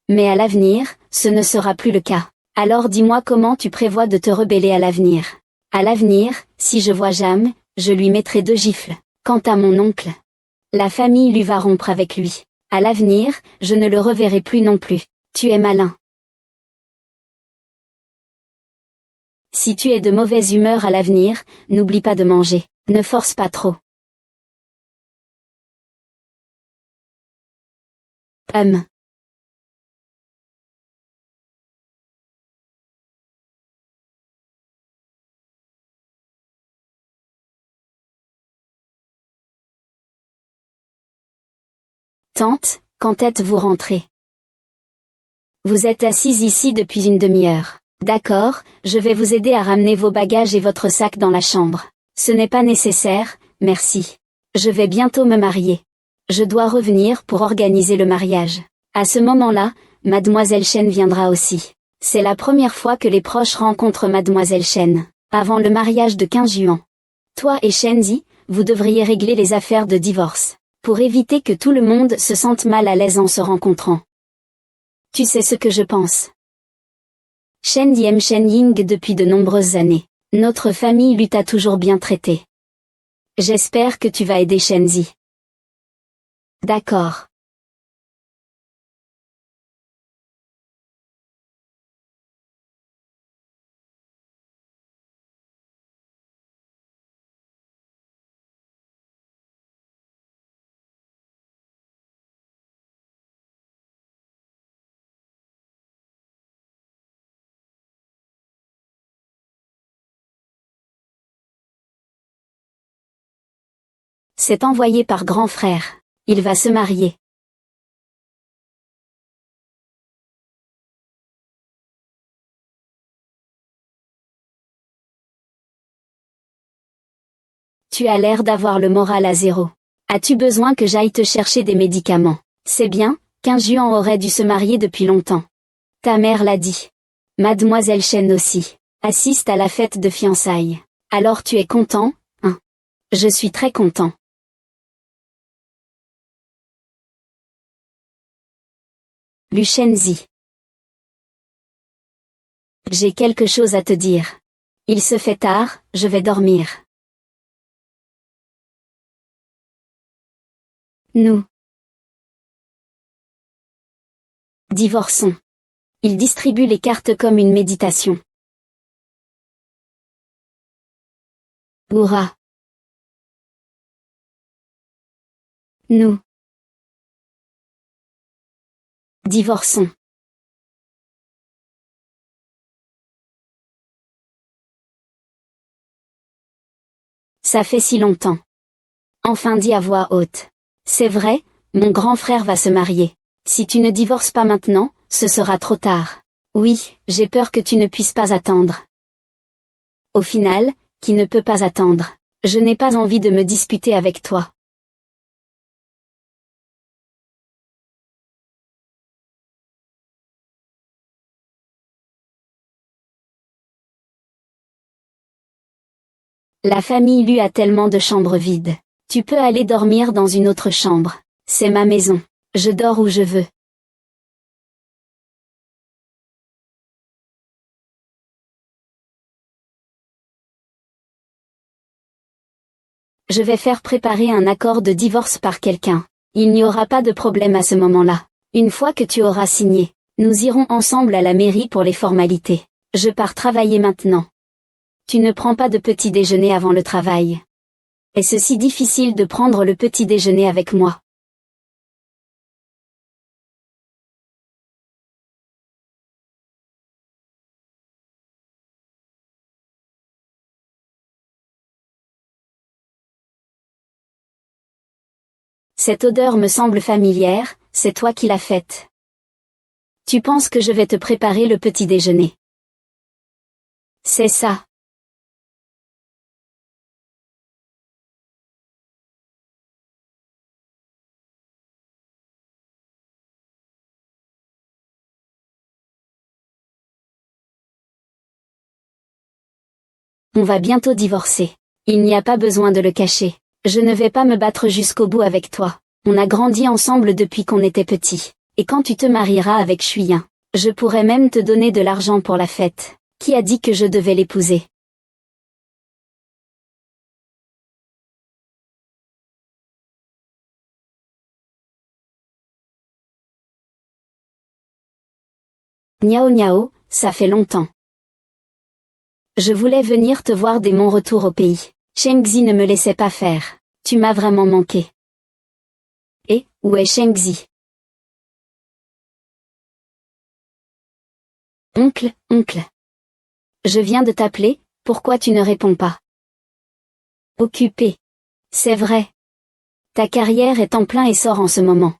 Mais à l'avenir, ce ne sera plus le cas. Alors dis-moi comment tu prévois de te rebeller à l'avenir. À l'avenir, si je vois Jam, je lui mettrai 2 gifles. Quant à mon oncle, la famille lui va rompre avec lui. À l'avenir, je ne le reverrai plus non plus. Tu es malin. Si tu es de mauvaise humeur à l'avenir, n'oublie pas de manger. Ne force pas trop. Tante, quand êtes-vous rentrée? Vous êtes assise ici depuis une demi-heure. D'accord, je vais vous aider à ramener vos bagages et votre sac dans la chambre. Ce n'est pas nécessaire, merci. Je vais bientôt me marier. Je dois revenir pour organiser le mariage. À ce moment-là, Mademoiselle Chen viendra aussi. C'est la première fois que les proches rencontrent Mademoiselle Chen, avant le mariage de 15 juin. Toi et Shenzi, vous devriez régler les affaires de divorce, pour éviter que tout le monde se sente mal à l'aise en se rencontrant. Tu sais ce que je pense. Shen aime Shen Ying depuis de nombreuses années. Notre famille lui t'a toujours bien traité. J'espère que tu vas aider Shenzi. D'accord. C'est envoyé par grand frère. Il va se marier. Tu as l'air d'avoir le moral à zéro. As-tu besoin que j'aille te chercher des médicaments? C'est bien, 15 juin aurait dû se marier depuis longtemps. Ta mère l'a dit. Mademoiselle Chen aussi. Assiste à la fête de fiançailles. Alors tu es content, hein? Je suis très content. Lu Shenzi. J'ai quelque chose à te dire. Il se fait tard, je vais dormir. Nous divorçons. Il distribue les cartes comme une méditation. Hurrah. Nous divorçons. Ça fait si longtemps. Enfin dit à voix haute. C'est vrai, mon grand frère va se marier. Si tu ne divorces pas maintenant, ce sera trop tard. Oui, j'ai peur que tu ne puisses pas attendre. Au final, qui ne peut pas attendre? Je n'ai pas envie de me disputer avec toi. La famille lui a tellement de chambres vides. Tu peux aller dormir dans une autre chambre. C'est ma maison. Je dors où je veux. Je vais faire préparer un accord de divorce par quelqu'un. Il n'y aura pas de problème à ce moment-là. Une fois que tu auras signé, nous irons ensemble à la mairie pour les formalités. Je pars travailler maintenant. Tu ne prends pas de petit déjeuner avant le travail. Est-ce si difficile de prendre le petit déjeuner avec moi? Cette odeur me semble familière, c'est toi qui l'as faite. Tu penses que je vais te préparer le petit déjeuner? C'est ça. On va bientôt divorcer. Il n'y a pas besoin de le cacher. Je ne vais pas me battre jusqu'au bout avec toi. On a grandi ensemble depuis qu'on était petits. Et quand tu te marieras avec Chuyen, je pourrais même te donner de l'argent pour la fête. Qui a dit que je devais l'épouser? Niao niao, ça fait longtemps. Je voulais venir te voir dès mon retour au pays. Shengzi ne me laissait pas faire. Tu m'as vraiment manqué. Et, où est Shengzi? Oncle, oncle. Je viens de t'appeler, pourquoi tu ne réponds pas? Occupé. C'est vrai. Ta carrière est en plein essor en ce moment.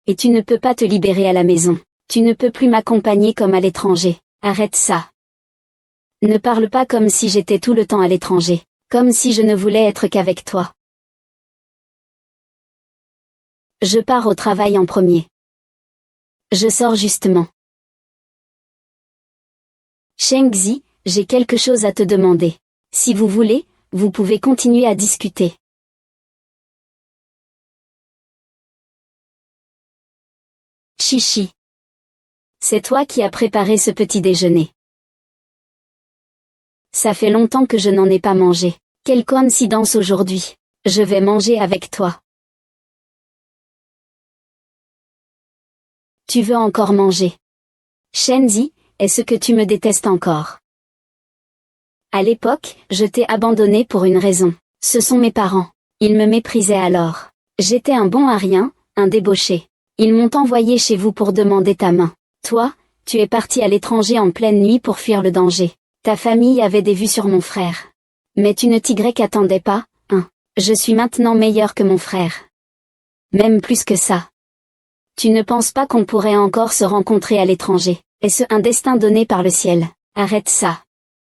Et tu ne peux pas te libérer à la maison. Tu ne peux plus m'accompagner comme à l'étranger. Arrête ça. Ne parle pas comme si j'étais tout le temps à l'étranger. Comme si je ne voulais être qu'avec toi. Je pars au travail en premier. Je sors justement. Shengzi, j'ai quelque chose à te demander. Si vous voulez, vous pouvez continuer à discuter. Chichi. C'est toi qui as préparé ce petit déjeuner. Ça fait longtemps que je n'en ai pas mangé. Quelle coïncidence aujourd'hui. Je vais manger avec toi. Tu veux encore manger? Shengzi, est-ce que tu me détestes encore? À l'époque, je t'ai abandonné pour une raison. Ce sont mes parents. Ils me méprisaient alors. J'étais un bon à rien, un débauché. Ils m'ont envoyé chez vous pour demander ta main. Toi, tu es parti à l'étranger en pleine nuit pour fuir le danger. Ta famille avait des vues sur mon frère. Mais tu ne t'attendais pas, hein. Je suis maintenant meilleur que mon frère. Même plus que ça. Tu ne penses pas qu'on pourrait encore se rencontrer à l'étranger? Est-ce un destin donné par le ciel? Arrête ça.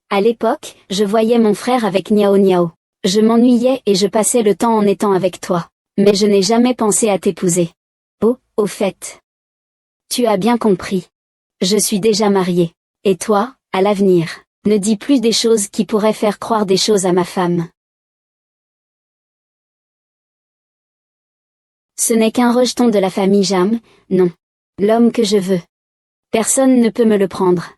À l'époque, je voyais mon frère avec Niao Niao. Je m'ennuyais et je passais le temps en étant avec toi. Mais je n'ai jamais pensé à t'épouser. Oh, au fait. Tu as bien compris. Je suis déjà mariée. Et toi, à l'avenir, ne dis plus des choses qui pourraient faire croire des choses à ma femme. Ce n'est qu'un rejeton de la famille Jam, non. L'homme que je veux. Personne ne peut me le prendre.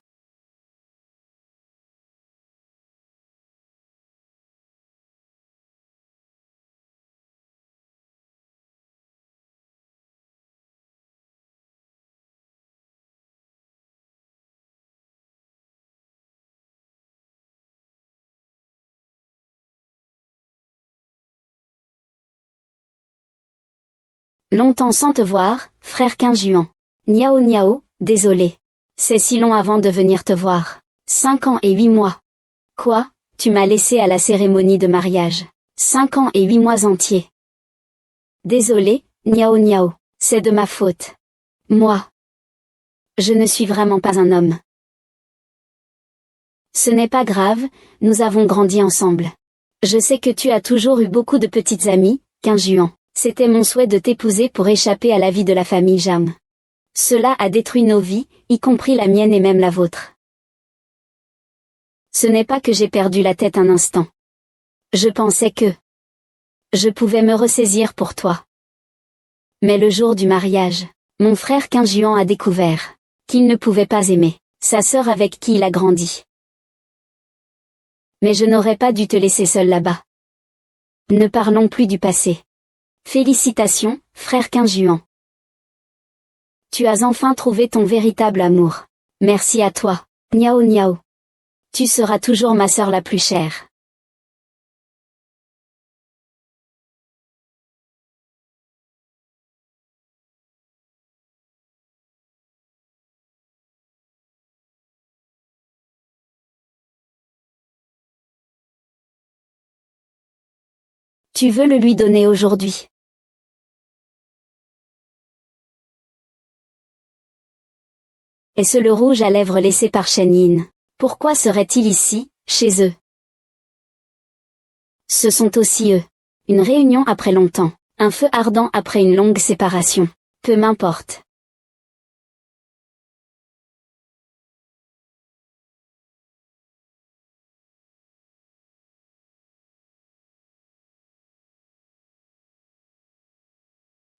Longtemps sans te voir, frère Quinjuan. Niao Niao, désolé. C'est si long avant de venir te voir. 5 ans et 8 mois. Quoi, tu m'as laissé à la cérémonie de mariage. 5 ans et 8 mois entiers. Désolé, Niao Niao, c'est de ma faute. Moi. Je ne suis vraiment pas un homme. Ce n'est pas grave, nous avons grandi ensemble. Je sais que tu as toujours eu beaucoup de petites amies, Quinjuan. C'était mon souhait de t'épouser pour échapper à la vie de la famille Jam. Cela a détruit nos vies, y compris la mienne et même la vôtre. Ce n'est pas que j'ai perdu la tête un instant. Je pensais que je pouvais me ressaisir pour toi. Mais le jour du mariage, mon frère Quinjuan a découvert qu'il ne pouvait pas aimer sa sœur avec qui il a grandi. Mais je n'aurais pas dû te laisser seul là-bas. Ne parlons plus du passé. Félicitations, frère Qingjuan. Tu as enfin trouvé ton véritable amour. Merci à toi, Niao Niao. Tu seras toujours ma sœur la plus chère. Tu veux le lui donner aujourd'hui? Est-ce le rouge à lèvres laissé par Shen Yin? Pourquoi serait-il ici, chez eux? Ce sont aussi eux. Une réunion après longtemps, un feu ardent après une longue séparation. Peu m'importe.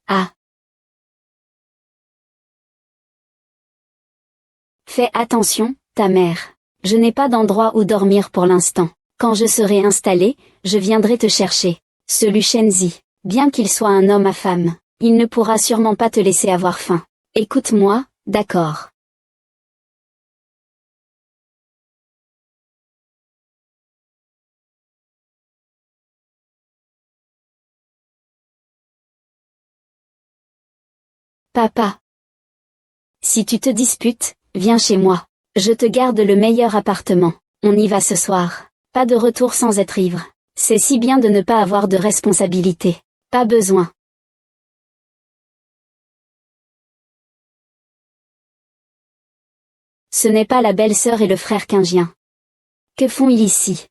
Ah. Fais attention, ta mère. Je n'ai pas d'endroit où dormir pour l'instant. Quand je serai installé, je viendrai te chercher. Ce Lu Shenzi, bien qu'il soit un homme à femme, il ne pourra sûrement pas te laisser avoir faim. Écoute-moi, d'accord. Papa. Si tu te disputes, viens chez moi. Je te garde le meilleur appartement. On y va ce soir. Pas de retour sans être ivre. C'est si bien de ne pas avoir de responsabilité. Pas besoin. Ce n'est pas la belle-sœur et le frère Qingjian. Que font-ils ici?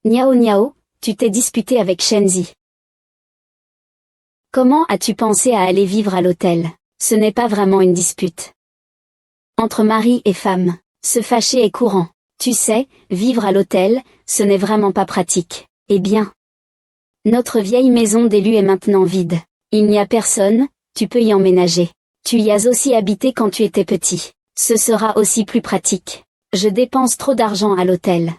Niao Niao, tu t'es disputé avec Shenzi. Comment as-tu pensé à aller vivre à l'hôtel? Ce n'est pas vraiment une dispute. Entre mari et femme, se fâcher est courant. Tu sais, vivre à l'hôtel, ce n'est vraiment pas pratique. Eh bien, notre vieille maison d'élu est maintenant vide. Il n'y a personne, tu peux y emménager. Tu y as aussi habité quand tu étais petit. Ce sera aussi plus pratique. Je dépense trop d'argent à l'hôtel.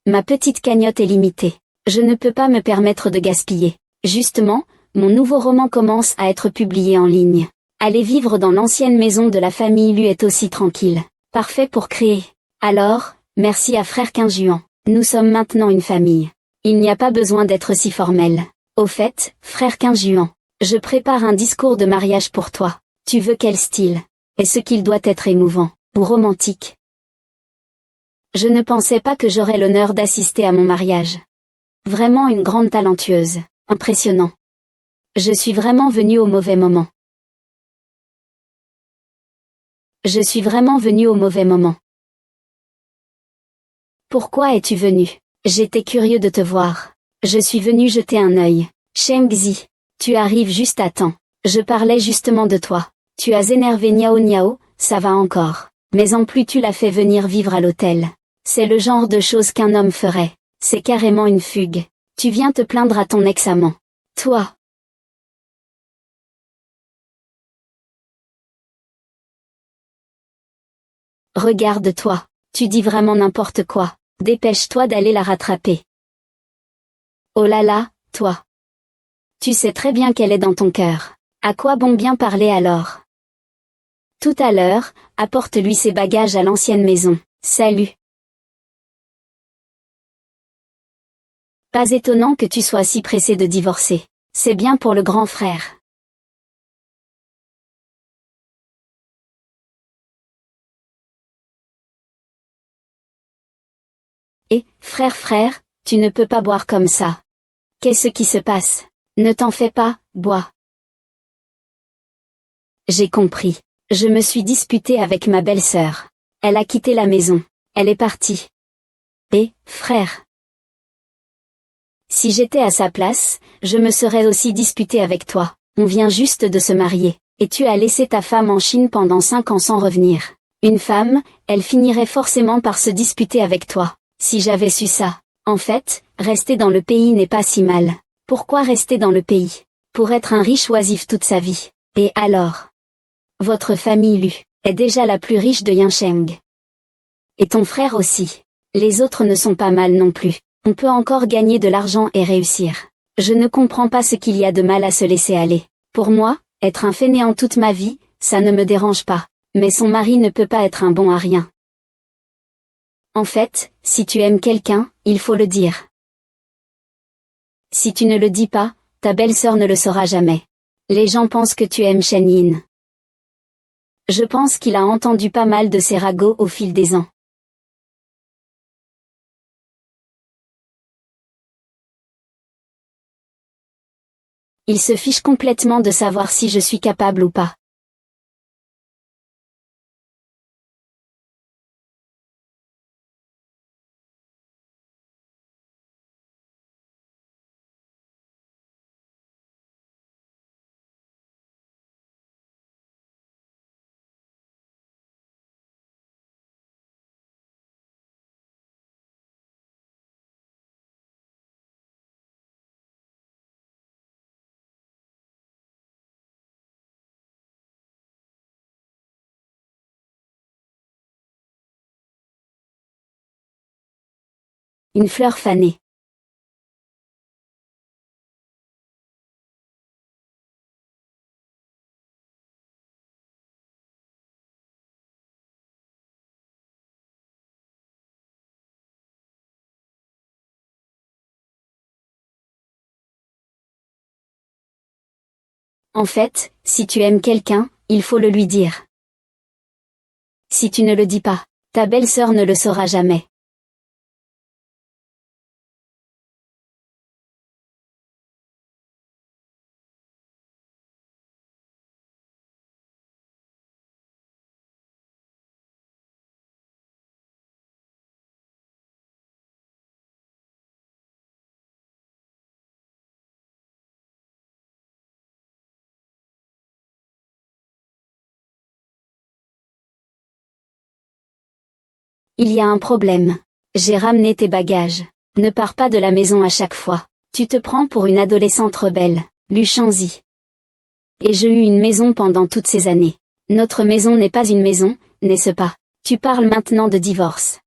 Ma petite cagnotte est limitée. Je ne peux pas me permettre de gaspiller. Justement, mon nouveau roman commence à être publié en ligne. Aller vivre dans l'ancienne maison de la famille Lu est aussi tranquille. Parfait pour créer. Alors, merci à frère Qingjuan. Nous sommes maintenant une famille. Il n'y a pas besoin d'être si formel. Au fait, frère Qingjuan, je prépare un discours de mariage pour toi. Tu veux quel style? Est-ce qu'il doit être émouvant, ou romantique? Je ne pensais pas que j'aurais l'honneur d'assister à mon mariage. Vraiment une grande talentueuse. Impressionnant. Je suis vraiment venue au mauvais moment. Je suis vraiment venue au mauvais moment. Pourquoi es-tu venu? J'étais curieux de te voir. Je suis venu jeter un œil. Shengzi, tu arrives juste à temps. Je parlais justement de toi. Tu as énervé Niao Niao, ça va encore. Mais en plus tu l'as fait venir vivre à l'hôtel. C'est le genre de choses qu'un homme ferait. C'est carrément une fugue. Tu viens te plaindre à ton ex-amant. Toi. Regarde-toi. Tu dis vraiment n'importe quoi. Dépêche-toi d'aller la rattraper. Oh là là, toi. Tu sais très bien qu'elle est dans ton cœur. À quoi bon bien parler alors? Tout à l'heure, apporte-lui ses bagages à l'ancienne maison. Salut. Pas étonnant que tu sois si pressé de divorcer. C'est bien pour le grand frère. Et, frère, tu ne peux pas boire comme ça. Qu'est-ce qui se passe? Ne t'en fais pas, bois. J'ai compris. Je me suis disputée avec ma belle-sœur. Elle a quitté la maison. Elle est partie. Et, frère. Si j'étais à sa place, je me serais aussi disputée avec toi. On vient juste de se marier. Et tu as laissé ta femme en Chine pendant 5 ans sans revenir. Une femme, elle finirait forcément par se disputer avec toi. Si j'avais su ça. En fait, rester dans le pays n'est pas si mal. Pourquoi rester dans le pays? Pour être un riche oisif toute sa vie. Et alors? Votre famille Lu est déjà la plus riche de Yincheng. Et ton frère aussi. Les autres ne sont pas mal non plus. On peut encore gagner de l'argent et réussir. Je ne comprends pas ce qu'il y a de mal à se laisser aller. Pour moi, être un fainéant toute ma vie, ça ne me dérange pas. Mais son mari ne peut pas être un bon à rien. En fait, si tu aimes quelqu'un, il faut le dire. Si tu ne le dis pas, ta belle-sœur ne le saura jamais. Les gens pensent que tu aimes Shen Yin. Je pense qu'il a entendu pas mal de ses ragots au fil des ans. Il se fiche complètement de savoir si je suis capable ou pas. Une fleur fanée. En fait, si tu aimes quelqu'un, il faut le lui dire. Si tu ne le dis pas, ta belle-sœur ne le saura jamais. Il y a un problème. J'ai ramené tes bagages. Ne pars pas de la maison à chaque fois. Tu te prends pour une adolescente rebelle, Lu Shangzi. Et j'ai eu une maison pendant toutes ces années. Notre maison n'est pas une maison, n'est-ce pas? Tu parles maintenant de divorce.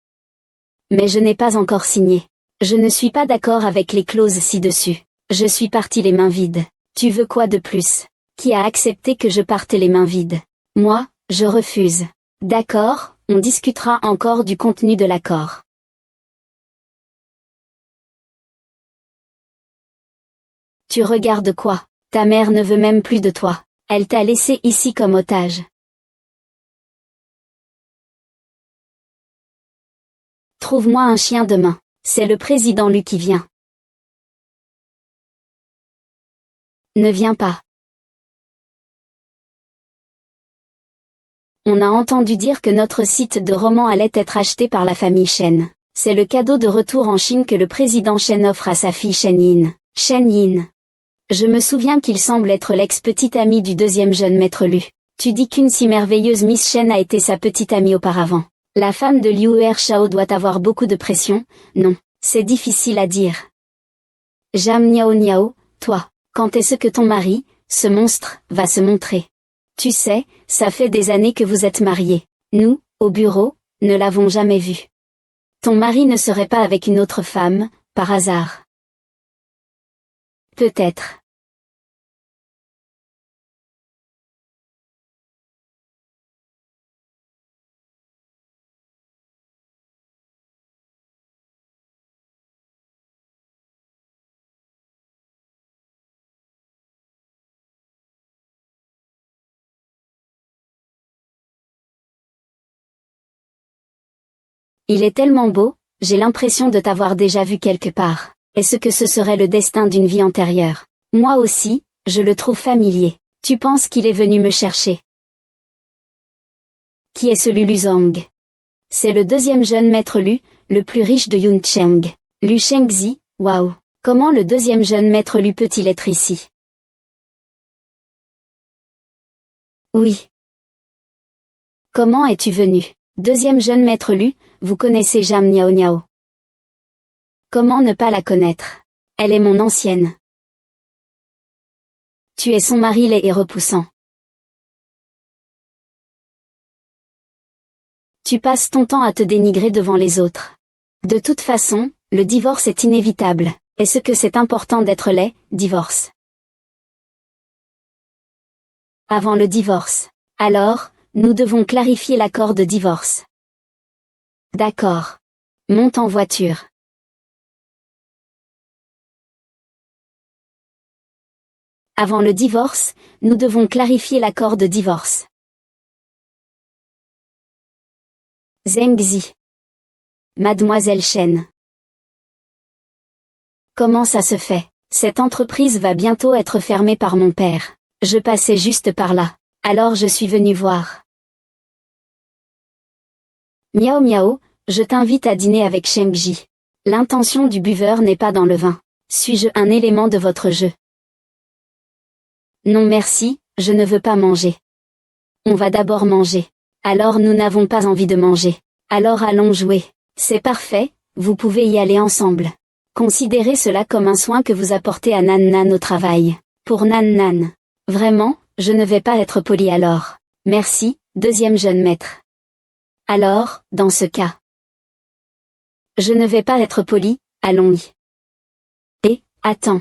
Mais je n'ai pas encore signé. Je ne suis pas d'accord avec les clauses ci-dessus. Je suis parti les mains vides. Tu veux quoi de plus? Qui a accepté que je parte les mains vides? Moi, je refuse. D'accord, on discutera encore du contenu de l'accord. Tu regardes quoi? Ta mère ne veut même plus de toi. Elle t'a laissé ici comme otage. Trouve-moi un chien demain. C'est le président Lu qui vient. Ne viens pas. On a entendu dire que notre site de roman allait être acheté par la famille Shen. C'est le cadeau de retour en Chine que le président Shen offre à sa fille Shen Yin. Shen Yin. Je me souviens qu'il semble être l'ex-petite amie du deuxième jeune maître Lu. Tu dis qu'une si merveilleuse Miss Shen a été sa petite amie auparavant. La femme de Liu Ershao doit avoir beaucoup de pression, non, c'est difficile à dire. Jam Niao Niao, toi, quand est-ce que ton mari, ce monstre, va se montrer? Tu sais, ça fait des années que vous êtes mariés. Nous, au bureau, ne l'avons jamais vu. Ton mari ne serait pas avec une autre femme, par hasard? Peut-être. Il est tellement beau, j'ai l'impression de t'avoir déjà vu quelque part. Est-ce que ce serait le destin d'une vie antérieure? Moi aussi, je le trouve familier. Tu penses qu'il est venu me chercher? Qui est ce Lu Zhang? C'est le deuxième jeune maître Lu, le plus riche de Yuncheng. Lu Shengzi, waouh! Comment le deuxième jeune maître Lu peut-il être ici? Oui. Comment es-tu venu? Deuxième jeune maître Lu, vous connaissez Jam Niao Niao. Comment ne pas la connaître? Elle est mon ancienne. Tu es son mari laid et repoussant. Tu passes ton temps à te dénigrer devant les autres. De toute façon, le divorce est inévitable. Est-ce que c'est important d'être laid, divorce? Avant le divorce. Alors, nous devons clarifier l'accord de divorce. D'accord. Monte en voiture. Avant le divorce, nous devons clarifier l'accord de divorce. Zhengzi. Mademoiselle Chen. Comment ça se fait? Cette entreprise va bientôt être fermée par mon père. Je passais juste par là. Alors je suis venue voir. Miao Miao, je t'invite à dîner avec Shengji. L'intention du buveur n'est pas dans le vin. Suis-je un élément de votre jeu? Non merci, je ne veux pas manger. On va d'abord manger. Alors nous n'avons pas envie de manger. Alors allons jouer. C'est parfait, vous pouvez y aller ensemble. Considérez cela comme un soin que vous apportez à Nan Nan au travail. Pour Nan Nan. Vraiment, je ne vais pas être poli alors. Merci, deuxième jeune maître. Alors, dans ce cas. Je ne vais pas être poli, allons-y. Et, attends.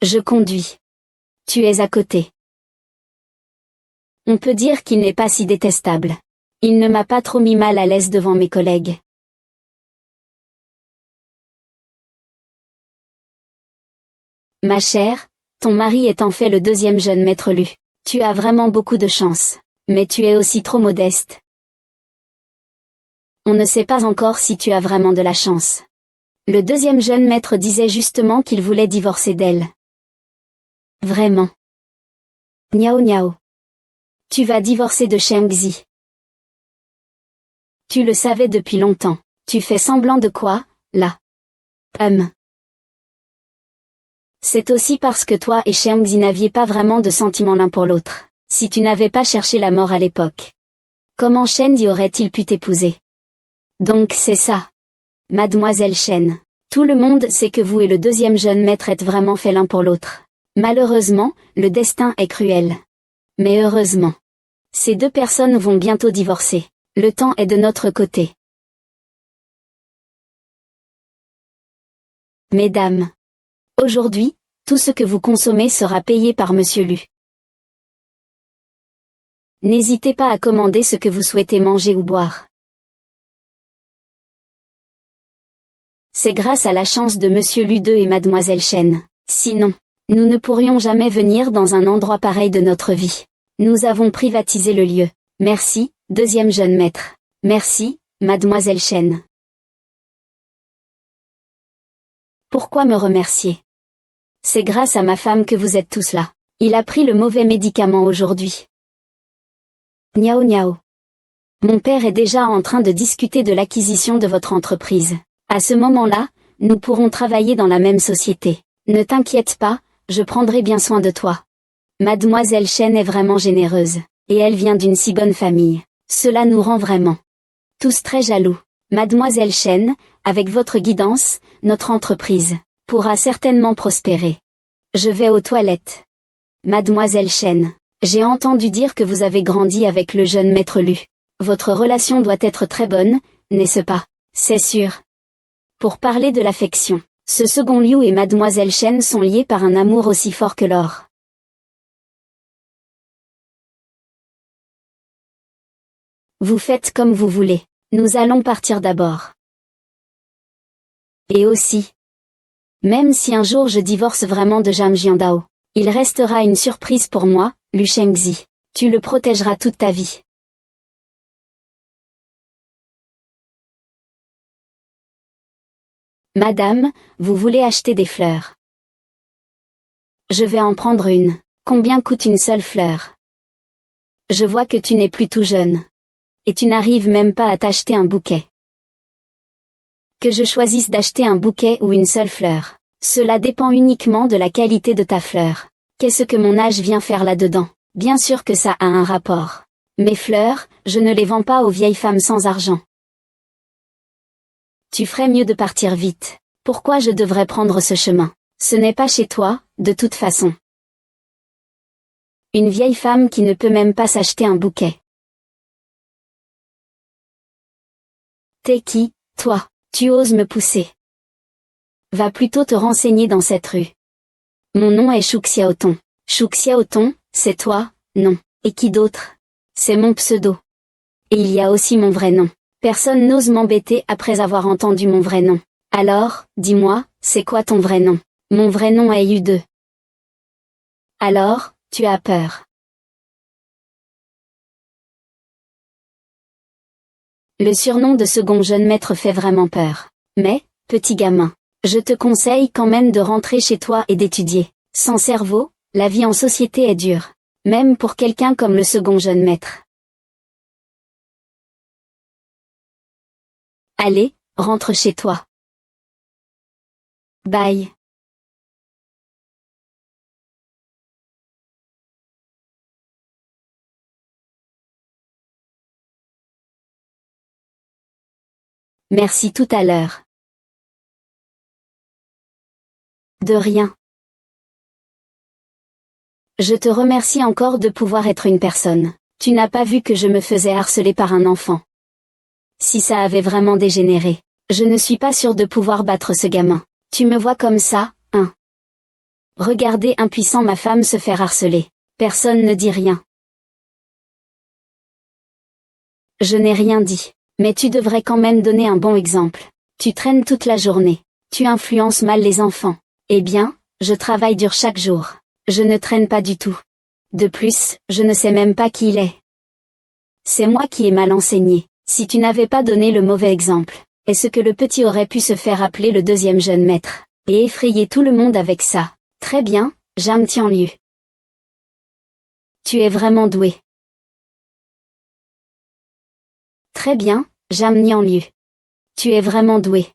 Je conduis. Tu es à côté. On peut dire qu'il n'est pas si détestable. Il ne m'a pas trop mis mal à l'aise devant mes collègues. Ma chère, ton mari est en fait le deuxième jeune maître Lu. Tu as vraiment beaucoup de chance. Mais tu es aussi trop modeste. On ne sait pas encore si tu as vraiment de la chance. Le deuxième jeune maître disait justement qu'il voulait divorcer d'elle. Vraiment. Niao Niao. Tu vas divorcer de Shengzi. Tu le savais depuis longtemps. Tu fais semblant de quoi, là? C'est aussi parce que toi et Shengzi n'aviez pas vraiment de sentiments l'un pour l'autre. Si tu n'avais pas cherché la mort à l'époque. Comment Shengzi aurait-il pu t'épouser? Donc c'est ça. Mademoiselle Chen. Tout le monde sait que vous et le deuxième jeune maître êtes vraiment faits l'un pour l'autre. Malheureusement, le destin est cruel. Mais heureusement. Ces deux personnes vont bientôt divorcer. Le temps est de notre côté. Mesdames. Aujourd'hui, tout ce que vous consommez sera payé par Monsieur Lu. N'hésitez pas à commander ce que vous souhaitez manger ou boire. C'est grâce à la chance de Monsieur Lu 2 et Mademoiselle Chen. Sinon, nous ne pourrions jamais venir dans un endroit pareil de notre vie. Nous avons privatisé le lieu. Merci, deuxième jeune maître. Merci, Mademoiselle Chen. Pourquoi me remercier? C'est grâce à ma femme que vous êtes tous là. Il a pris le mauvais médicament aujourd'hui. Niao Niao. Mon père est déjà en train de discuter de l'acquisition de votre entreprise. À ce moment-là, nous pourrons travailler dans la même société. Ne t'inquiète pas, je prendrai bien soin de toi. Mademoiselle Chen est vraiment généreuse, et elle vient d'une si bonne famille. Cela nous rend vraiment tous très jaloux. Mademoiselle Chen, avec votre guidance, notre entreprise pourra certainement prospérer. Je vais aux toilettes. Mademoiselle Chen, j'ai entendu dire que vous avez grandi avec le jeune maître Lu. Votre relation doit être très bonne, n'est-ce pas? C'est sûr. Pour parler de l'affection, ce second Liu et Mademoiselle Chen sont liés par un amour aussi fort que l'or. Vous faites comme vous voulez. Nous allons partir d'abord. Et aussi. Même si un jour je divorce vraiment de Zhang Jiandao, il restera une surprise pour moi, Lu Shengzi. Tu le protégeras toute ta vie. Madame, vous voulez acheter des fleurs. Je vais en prendre une. Combien coûte une seule fleur? Je vois que tu n'es plus tout jeune. Et tu n'arrives même pas à t'acheter un bouquet. Que je choisisse d'acheter un bouquet ou une seule fleur, cela dépend uniquement de la qualité de ta fleur. Qu'est-ce que mon âge vient faire là-dedans? Bien sûr que ça a un rapport. Mes fleurs, je ne les vends pas aux vieilles femmes sans argent. Tu ferais mieux de partir vite. Pourquoi je devrais prendre ce chemin? Ce n'est pas chez toi, de toute façon. Une vieille femme qui ne peut même pas s'acheter un bouquet. T'es qui, toi? Tu oses me pousser? Va plutôt te renseigner dans cette rue. Mon nom est Chouk Xiaoton. Chouk Xiaoton, c'est toi, non. Et qui d'autre? C'est mon pseudo. Et il y a aussi mon vrai nom. Personne n'ose m'embêter après avoir entendu mon vrai nom. Alors, dis-moi, c'est quoi ton vrai nom? Mon vrai nom est U2. Alors, tu as peur. Le surnom de second jeune maître fait vraiment peur. Mais, petit gamin, je te conseille quand même de rentrer chez toi et d'étudier. Sans cerveau, la vie en société est dure. Même pour quelqu'un comme le second jeune maître. Allez, rentre chez toi. Bye. Merci tout à l'heure. De rien. Je te remercie encore de pouvoir être une personne. Tu n'as pas vu que je me faisais harceler par un enfant. Si ça avait vraiment dégénéré, je ne suis pas sûre de pouvoir battre ce gamin. Tu me vois comme ça, hein? Regardez impuissant ma femme se faire harceler. Personne ne dit rien. Je n'ai rien dit. Mais tu devrais quand même donner un bon exemple. Tu traînes toute la journée. Tu influences mal les enfants. Eh bien, je travaille dur chaque jour. Je ne traîne pas du tout. De plus, je ne sais même pas qui il est. C'est moi qui ai mal enseigné. Si tu n'avais pas donné le mauvais exemple, est-ce que le petit aurait pu se faire appeler le deuxième jeune maître, et effrayer tout le monde avec ça? Très bien, Jam Tianliu. Tu es vraiment doué. Très bien, Jam Nianliu. Tu es vraiment doué.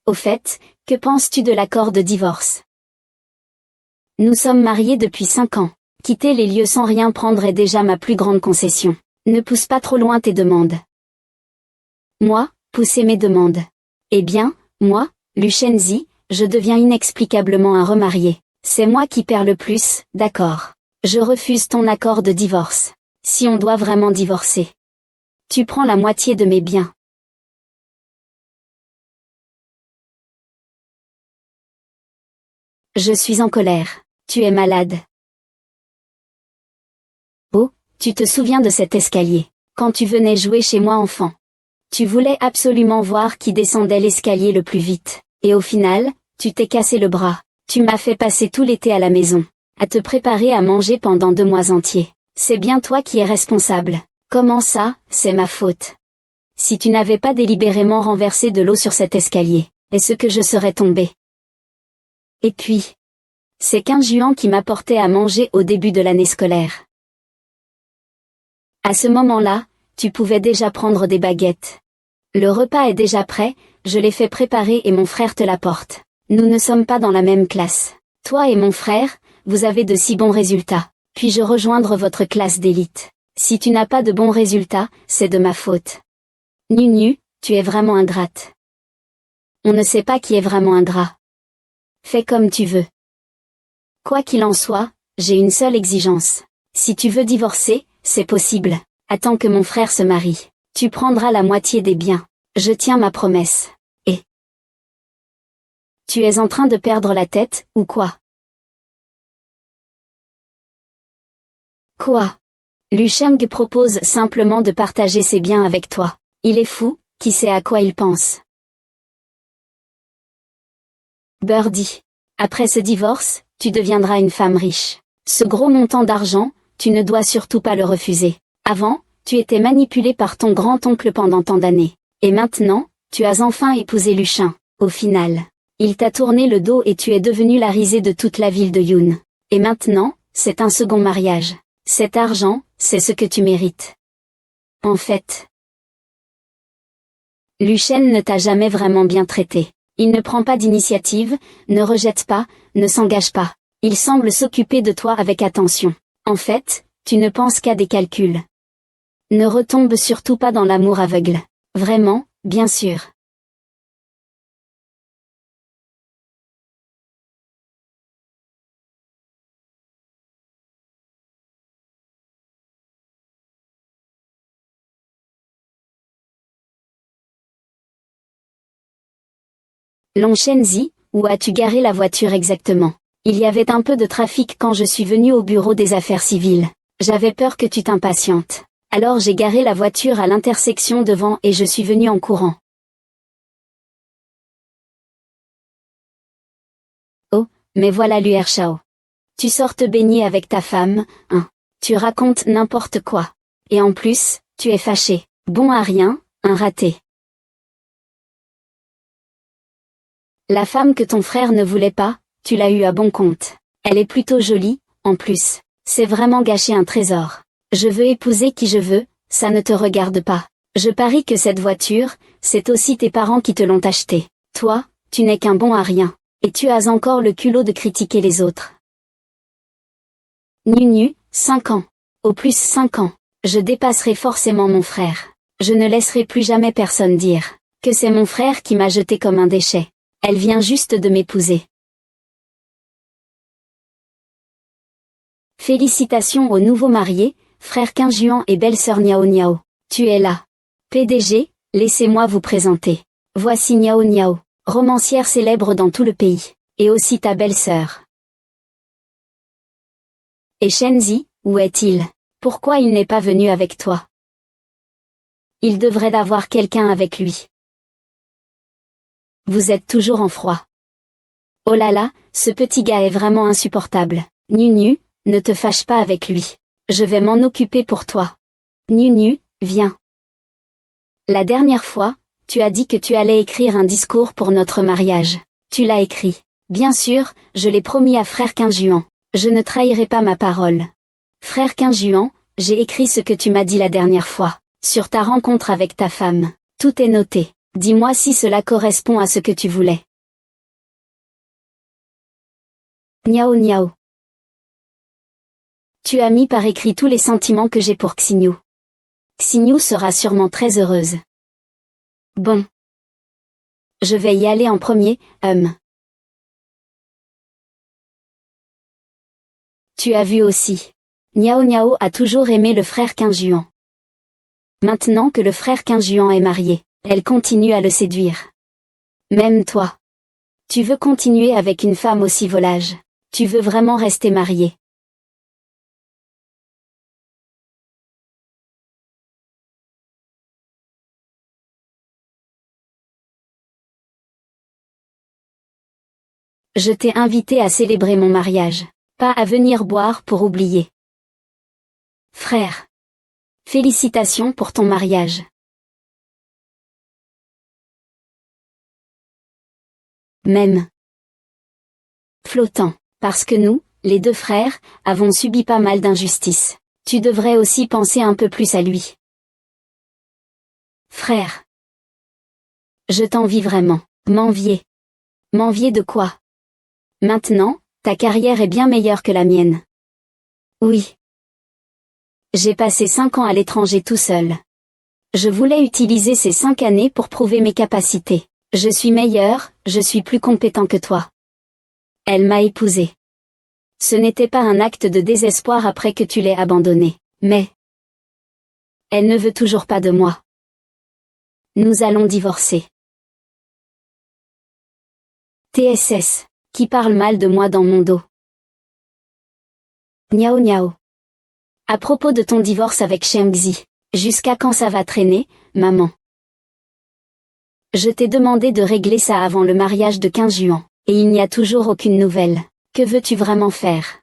Au fait, que penses-tu de l'accord de divorce? Nous sommes mariés depuis 5 ans. Quitter les lieux sans rien prendre est déjà ma plus grande concession. Ne pousse pas trop loin tes demandes. Moi, pousser mes demandes. Eh bien, moi, Lu Shenzi, je deviens inexplicablement un remarié. C'est moi qui perds le plus, d'accord. Je refuse ton accord de divorce. Si on doit vraiment divorcer. Tu prends la moitié de mes biens. Je suis en colère. Tu es malade. Oh, tu te souviens de cet escalier, quand tu venais jouer chez moi enfant. Tu voulais absolument voir qui descendait l'escalier le plus vite, et au final, tu t'es cassé le bras. Tu m'as fait passer tout l'été à la maison, à te préparer à manger pendant 2 mois entiers. C'est bien toi qui es responsable. Comment ça, c'est ma faute? Si tu n'avais pas délibérément renversé de l'eau sur cet escalier, est-ce que je serais tombée? Et puis, c'est 15 juan qui m'apportait à manger au début de l'année scolaire. À ce moment-là, tu pouvais déjà prendre des baguettes. Le repas est déjà prêt, je l'ai fait préparer et mon frère te l'apporte. Nous ne sommes pas dans la même classe. Toi et mon frère, vous avez de si bons résultats. Puis-je rejoindre votre classe d'élite? Si tu n'as pas de bons résultats, c'est de ma faute. Nu, tu es vraiment ingrate. On ne sait pas qui est vraiment ingrat. Fais comme tu veux. Quoi qu'il en soit, j'ai une seule exigence. Si tu veux divorcer, c'est possible. Attends que mon frère se marie. Tu prendras la moitié des biens. Je tiens ma promesse. Et... Tu es en train de perdre la tête, ou quoi? Quoi? Lu Sheng propose simplement de partager ses biens avec toi. Il est fou, qui sait à quoi il pense. Birdie. Après ce divorce, tu deviendras une femme riche. Ce gros montant d'argent, tu ne dois surtout pas le refuser. Avant, tu étais manipulé par ton grand-oncle pendant tant d'années. Et maintenant, tu as enfin épousé Luchin. Au final, il t'a tourné le dos et tu es devenu la risée de toute la ville de Yun. Et maintenant, c'est un second mariage. Cet argent, c'est ce que tu mérites. En fait, Lucien ne t'a jamais vraiment bien traité. Il ne prend pas d'initiative, ne rejette pas, ne s'engage pas. Il semble s'occuper de toi avec attention. En fait, tu ne penses qu'à des calculs. Ne retombe surtout pas dans l'amour aveugle. Vraiment, bien sûr. Long Shenzi, où as-tu garé la voiture exactement? Il y avait un peu de trafic quand je suis venue au bureau des affaires civiles. J'avais peur que tu t'impatientes. Alors j'ai garé la voiture à l'intersection devant et je suis venue en courant. Oh, mais voilà Luer Shao. Tu sors te baigner avec ta femme, hein. Tu racontes n'importe quoi. Et en plus, tu es fâché. Bon à rien, un raté. La femme que ton frère ne voulait pas, tu l'as eue à bon compte. Elle est plutôt jolie, en plus. C'est vraiment gâcher un trésor. Je veux épouser qui je veux, ça ne te regarde pas. Je parie que cette voiture, c'est aussi tes parents qui te l'ont achetée. Toi, tu n'es qu'un bon à rien. Et tu as encore le culot de critiquer les autres. Nu, 5 ans. Au plus 5 ans. Je dépasserai forcément mon frère. Je ne laisserai plus jamais personne dire que c'est mon frère qui m'a jeté comme un déchet. Elle vient juste de m'épouser. Félicitations au nouveau marié, frère Qingjuan et belle-sœur Niao Niao. Tu es là. PDG, laissez-moi vous présenter. Voici Niao Niao, romancière célèbre dans tout le pays. Et aussi ta belle-sœur. Et Shenzi, où est-il? Pourquoi il n'est pas venu avec toi? Il devrait avoir quelqu'un avec lui. Vous êtes toujours en froid. Oh là là, ce petit gars est vraiment insupportable. Nu, ne te fâche pas avec lui. Je vais m'en occuper pour toi. Nu, viens. La dernière fois, tu as dit que tu allais écrire un discours pour notre mariage. Tu l'as écrit. Bien sûr, je l'ai promis à frère Qingjuan. Je ne trahirai pas ma parole. Frère Qingjuan, j'ai écrit ce que tu m'as dit la dernière fois, sur ta rencontre avec ta femme. Tout est noté. Dis-moi si cela correspond à ce que tu voulais. Niao Niao. Tu as mis par écrit tous les sentiments que j'ai pour Xingyu. Xingyu sera sûrement très heureuse. Bon. Je vais y aller en premier, Tu as vu aussi. Niao Niao a toujours aimé le frère Qingjuan. Maintenant que le frère Qingjuan est marié, elle continue à le séduire. Même toi. Tu veux continuer avec une femme aussi volage. Tu veux vraiment rester marié. Je t'ai invité à célébrer mon mariage, pas à venir boire pour oublier. Frère. Félicitations pour ton mariage. Même. Flottant, parce que nous, les deux frères, avons subi pas mal d'injustices. Tu devrais aussi penser un peu plus à lui. Frère. Je t'envie vraiment. M'envier. M'envier de quoi? Maintenant, ta carrière est bien meilleure que la mienne. Oui. J'ai passé 5 ans à l'étranger tout seul. Je voulais utiliser ces 5 années pour prouver mes capacités. Je suis meilleur, je suis plus compétent que toi. Elle m'a épousé. Ce n'était pas un acte de désespoir après que tu l'aies abandonnée, mais... Elle ne veut toujours pas de moi. Nous allons divorcer. TSS, qui parle mal de moi dans mon dos. Niao Niao. À propos de ton divorce avec Shengzi, jusqu'à quand ça va traîner, maman? Je t'ai demandé de régler ça avant le mariage de Qingjuan, et il n'y a toujours aucune nouvelle. Que veux-tu vraiment faire?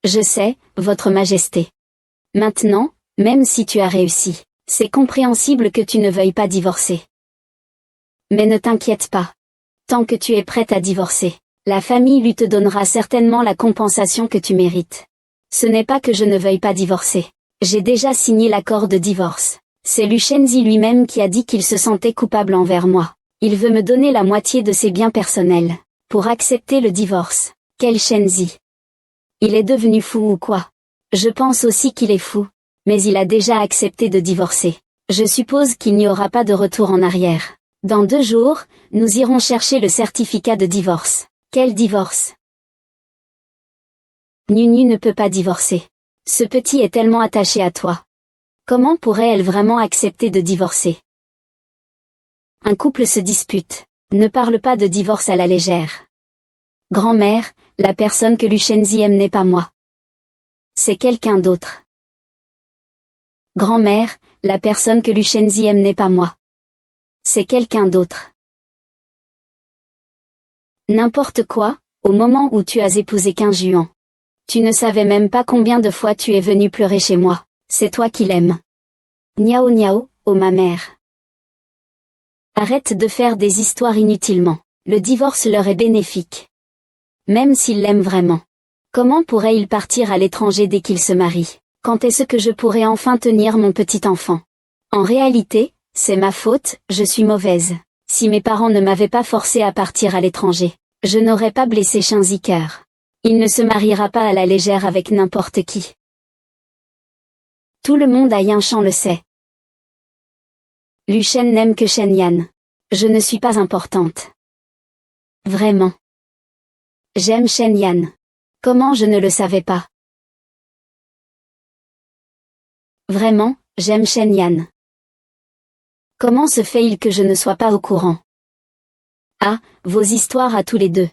Je sais, votre majesté. Maintenant, même si tu as réussi, c'est compréhensible que tu ne veuilles pas divorcer. Mais ne t'inquiète pas. Tant que tu es prête à divorcer, la famille lui te donnera certainement la compensation que tu mérites. Ce n'est pas que je ne veuille pas divorcer. J'ai déjà signé l'accord de divorce. C'est Lu Shenzi lui-même qui a dit qu'il se sentait coupable envers moi. Il veut me donner la moitié de ses biens personnels, pour accepter le divorce. Quel Shenzi? Il est devenu fou ou quoi? Je pense aussi qu'il est fou. Mais il a déjà accepté de divorcer. Je suppose qu'il n'y aura pas de retour en arrière. Dans 2 jours, nous irons chercher le certificat de divorce. Quel divorce? Nunu ne peut pas divorcer. Ce petit est tellement attaché à toi. Comment pourrait-elle vraiment accepter de divorcer? Un couple se dispute. Ne parle pas de divorce à la légère. Grand-mère, la personne que Lu Shenzi aime n'est pas moi. C'est quelqu'un d'autre. Grand-mère, la personne que Lu Shenzi aime n'est pas moi. C'est quelqu'un d'autre. N'importe quoi, au moment où tu as épousé Qin Juan. Tu ne savais même pas combien de fois tu es venu pleurer chez moi. C'est toi qui l'aimes. Niao niao, oh ma mère. Arrête de faire des histoires inutilement. Le divorce leur est bénéfique. Même s'il l'aime vraiment. Comment pourrait-il partir à l'étranger dès qu'il se marie? Quand est-ce que je pourrais enfin tenir mon petit enfant? En réalité, c'est ma faute, je suis mauvaise. Si mes parents ne m'avaient pas forcé à partir à l'étranger, je n'aurais pas blessé Shenzi cœur. Il ne se mariera pas à la légère avec n'importe qui. Tout le monde à Yinshan le sait. Lu Shen n'aime que Shen Yan. Je ne suis pas importante. Vraiment. J'aime Shen Yan. Comment je ne le savais pas? Vraiment, j'aime Shen Yan. Comment se fait-il que je ne sois pas au courant? Ah, vos histoires à tous les deux.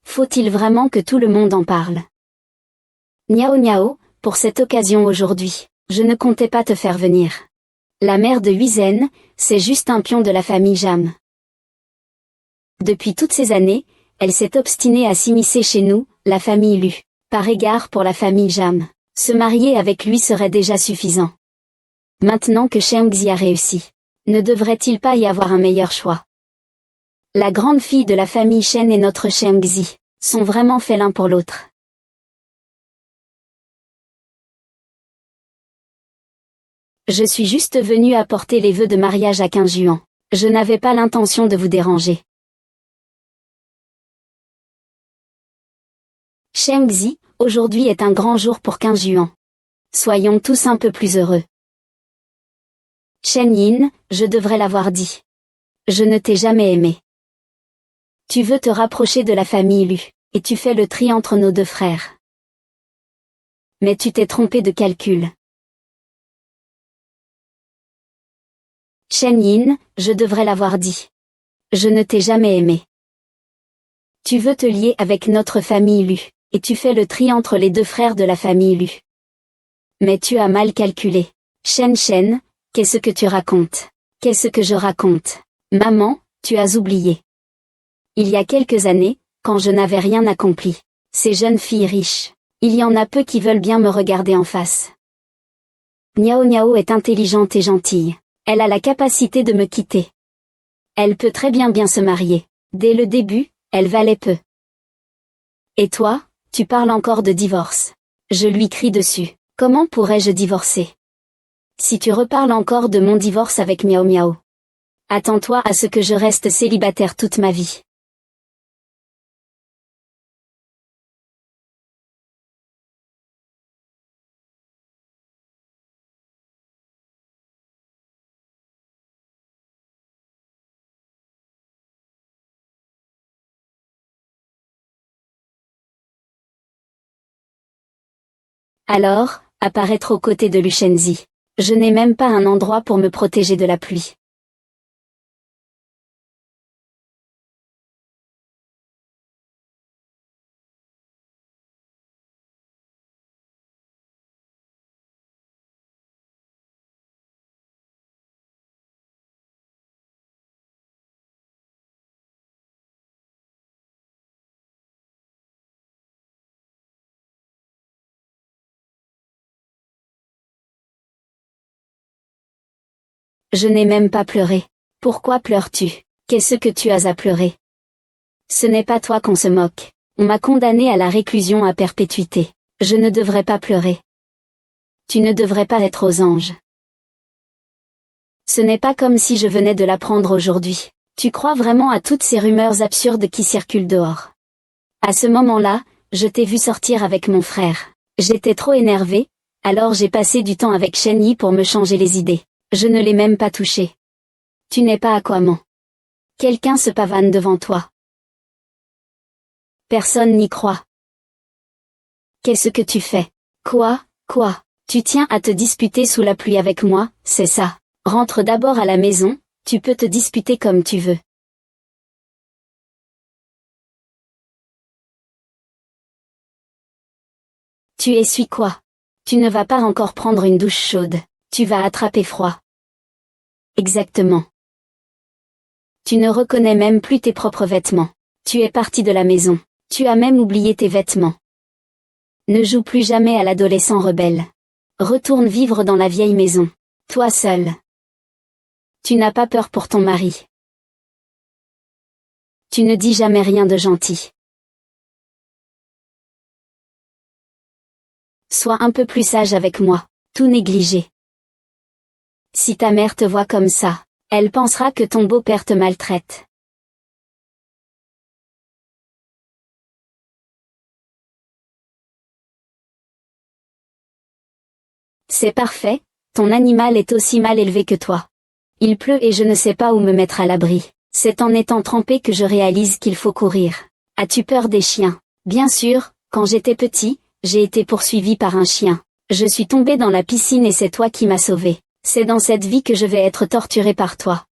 Faut-il vraiment que tout le monde en parle? Niao niao, pour cette occasion aujourd'hui, je ne comptais pas te faire venir. La mère de Huizen, c'est juste un pion de la famille Jam. Depuis toutes ces années, elle s'est obstinée à s'immiscer chez nous, la famille Lu. Par égard pour la famille Jam, se marier avec lui serait déjà suffisant. Maintenant que Shengzi a réussi, ne devrait-il pas y avoir un meilleur choix? La grande fille de la famille Shen et notre Shengzi sont vraiment faits l'un pour l'autre. Je suis juste venue apporter les vœux de mariage à Qin Juan. Je n'avais pas l'intention de vous déranger. Shengzi, aujourd'hui est un grand jour pour Qin Juan. Soyons tous un peu plus heureux. Shen Yin, je devrais l'avoir dit. Je ne t'ai jamais aimé. Tu veux te rapprocher de la famille Lu, et tu fais le tri entre nos deux frères. Mais tu t'es trompé de calcul. Shen Yin, je devrais l'avoir dit. Je ne t'ai jamais aimé. Tu veux te lier avec notre famille Lu, et tu fais le tri entre les deux frères de la famille Lu. Mais tu as mal calculé. Shen, qu'est-ce que tu racontes? Qu'est-ce que je raconte? Maman, tu as oublié. Il y a quelques années, quand je n'avais rien accompli, ces jeunes filles riches, il y en a peu qui veulent bien me regarder en face. Niao Niao est intelligente et gentille. Elle a la capacité de me quitter. Elle peut très bien se marier. Dès le début, elle valait peu. Et toi, tu parles encore de divorce. Je lui crie dessus. Comment pourrais-je divorcer? Si tu reparles encore de mon divorce avec Miao Miao. Attends-toi à ce que je reste célibataire toute ma vie. Alors, apparaître aux côtés de Lu Shenzi. Je n'ai même pas un endroit pour me protéger de la pluie. Je n'ai même pas pleuré. Pourquoi pleures-tu? Qu'est-ce que tu as à pleurer? Ce n'est pas toi qu'on se moque. On m'a condamné à la réclusion à perpétuité. Je ne devrais pas pleurer. Tu ne devrais pas être aux anges. Ce n'est pas comme si je venais de l'apprendre aujourd'hui. Tu crois vraiment à toutes ces rumeurs absurdes qui circulent dehors? À ce moment-là, je t'ai vu sortir avec mon frère. J'étais trop énervée, alors j'ai passé du temps avec Shen Yi pour me changer les idées. Je ne l'ai même pas touché. Tu n'es pas Aquaman. Quelqu'un se pavane devant toi. Personne n'y croit. Qu'est-ce que tu fais? Quoi? Tu tiens à te disputer sous la pluie avec moi, c'est ça? Rentre d'abord à la maison, tu peux te disputer comme tu veux. Tu essuies quoi? Tu ne vas pas encore prendre une douche chaude. Tu vas attraper froid. Exactement. Tu ne reconnais même plus tes propres vêtements. Tu es parti de la maison. Tu as même oublié tes vêtements. Ne joue plus jamais à l'adolescent rebelle. Retourne vivre dans la vieille maison. Toi seul. Tu n'as pas peur pour ton mari. Tu ne dis jamais rien de gentil. Sois un peu plus sage avec moi, tout négligé. Si ta mère te voit comme ça, elle pensera que ton beau-père te maltraite. C'est parfait, ton animal est aussi mal élevé que toi. Il pleut et je ne sais pas où me mettre à l'abri. C'est en étant trempé que je réalise qu'il faut courir. As-tu peur des chiens? Bien sûr, quand j'étais petit, j'ai été poursuivi par un chien. Je suis tombé dans la piscine et c'est toi qui m'as sauvé. C'est dans cette vie que je vais être torturé par toi.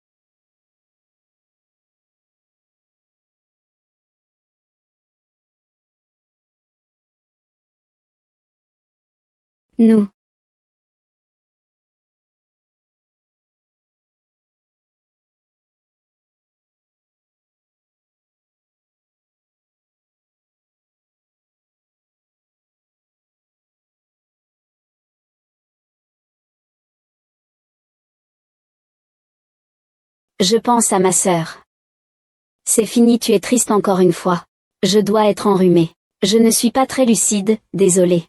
Nous. Je pense à ma sœur. C'est fini, tu es triste encore une fois. Je dois être enrhumé. Je ne suis pas très lucide, désolé.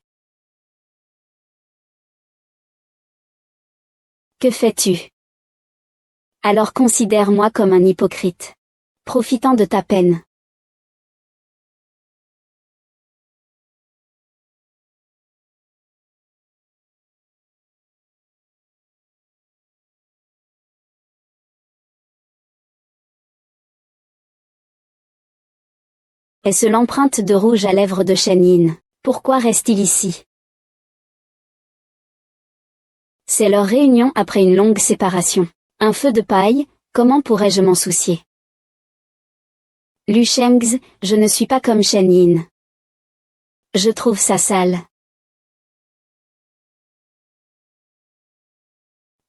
Que fais-tu? Alors considère-moi comme un hypocrite. Profitant de ta peine. Est-ce l'empreinte de rouge à lèvres de Shen-Yin? Pourquoi reste-t-il ici? C'est leur réunion après une longue séparation. Un feu de paille, comment pourrais-je m'en soucier? Lu Shengz, je ne suis pas comme Shen-Yin. Je trouve ça sale.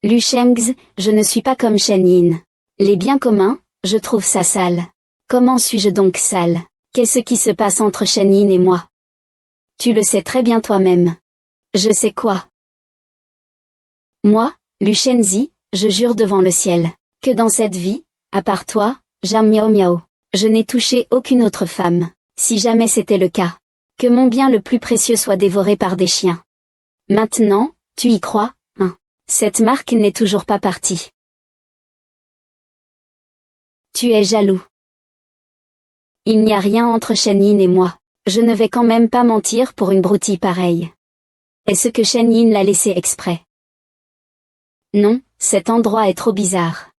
Lu Shengz, je ne suis pas comme Shen-Yin. Les biens communs, je trouve ça sale. Comment suis-je donc sale? Qu'est-ce qui se passe entre Shen-Yin et moi? Tu le sais très bien toi-même. Je sais quoi? Moi, Lu Shenzi, je jure devant le ciel, que dans cette vie, à part toi, Jam Miao Miao, je n'ai touché aucune autre femme, si jamais c'était le cas. Que mon bien le plus précieux soit dévoré par des chiens. Maintenant, tu y crois, hein? Cette marque n'est toujours pas partie. Tu es jaloux. Il n'y a rien entre Shen-Yin et moi. Je ne vais quand même pas mentir pour une broutille pareille. Est-ce que Shen-Yin l'a laissé exprès? Non, cet endroit est trop bizarre.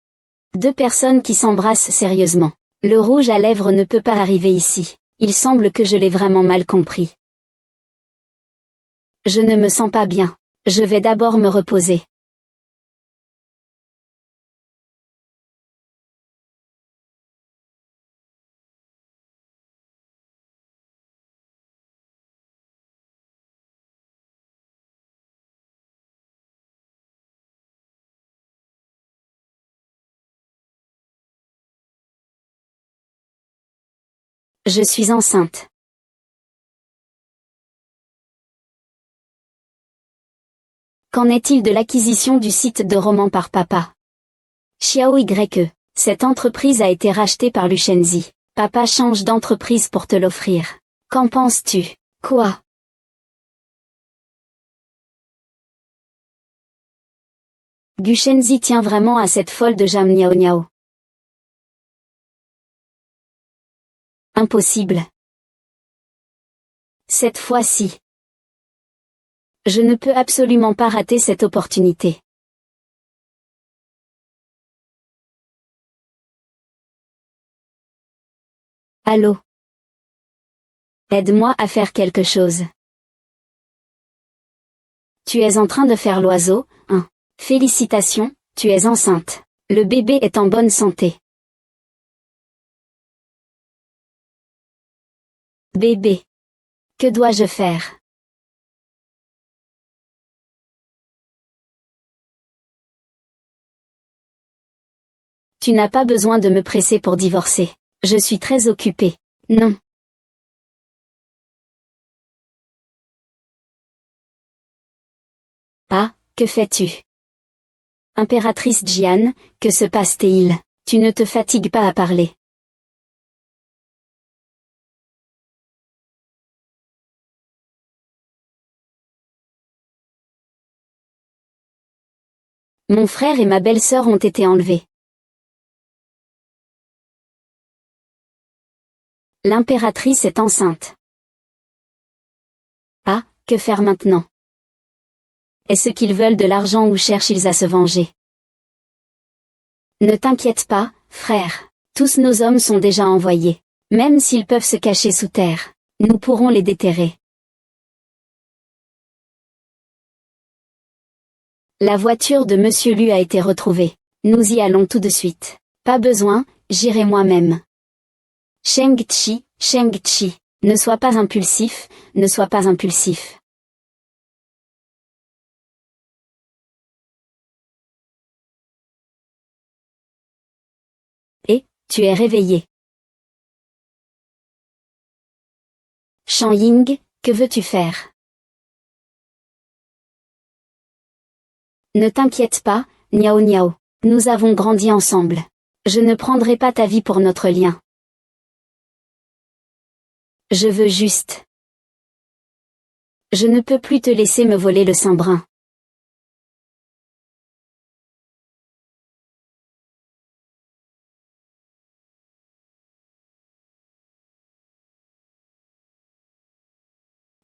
Deux personnes qui s'embrassent sérieusement. Le rouge à lèvres ne peut pas arriver ici. Il semble que je l'ai vraiment mal compris. Je ne me sens pas bien. Je vais d'abord me reposer. Je suis enceinte. Qu'en est-il de l'acquisition du site de romans par papa? Xiao YE. Cette entreprise a été rachetée par Luchenzi. Papa change d'entreprise pour te l'offrir. Qu'en penses-tu? Quoi? Luchenzi tient vraiment à cette folle de Jam Niao Niao. Impossible. Cette fois-ci. Je ne peux absolument pas rater cette opportunité. Allô? Aide-moi à faire quelque chose. Tu es en train de faire l'oiseau, hein? Félicitations, tu es enceinte. Le bébé est en bonne santé. Bébé. Que dois-je faire? Tu n'as pas besoin de me presser pour divorcer. Je suis très occupée. Non. Ah, que fais-tu? Impératrice Jian, que se passe-t-il? Tu ne te fatigues pas à parler. Mon frère et ma belle-sœur ont été enlevés. L'impératrice est enceinte. Ah, que faire maintenant? Est-ce qu'ils veulent de l'argent ou cherchent-ils à se venger? Ne t'inquiète pas, frère. Tous nos hommes sont déjà envoyés. Même s'ils peuvent se cacher sous terre, nous pourrons les déterrer. La voiture de Monsieur Lu a été retrouvée. Nous y allons tout de suite. Pas besoin, j'irai moi-même. Sheng-Chi, Sheng-Chi. Ne sois pas impulsif, ne sois pas impulsif. Et, tu es réveillé. Shang Ying, que veux-tu faire? Ne t'inquiète pas, Niao Niao. Nous avons grandi ensemble. Je ne prendrai pas ta vie pour notre lien. Je veux juste. Je ne peux plus te laisser me voler le sein brun.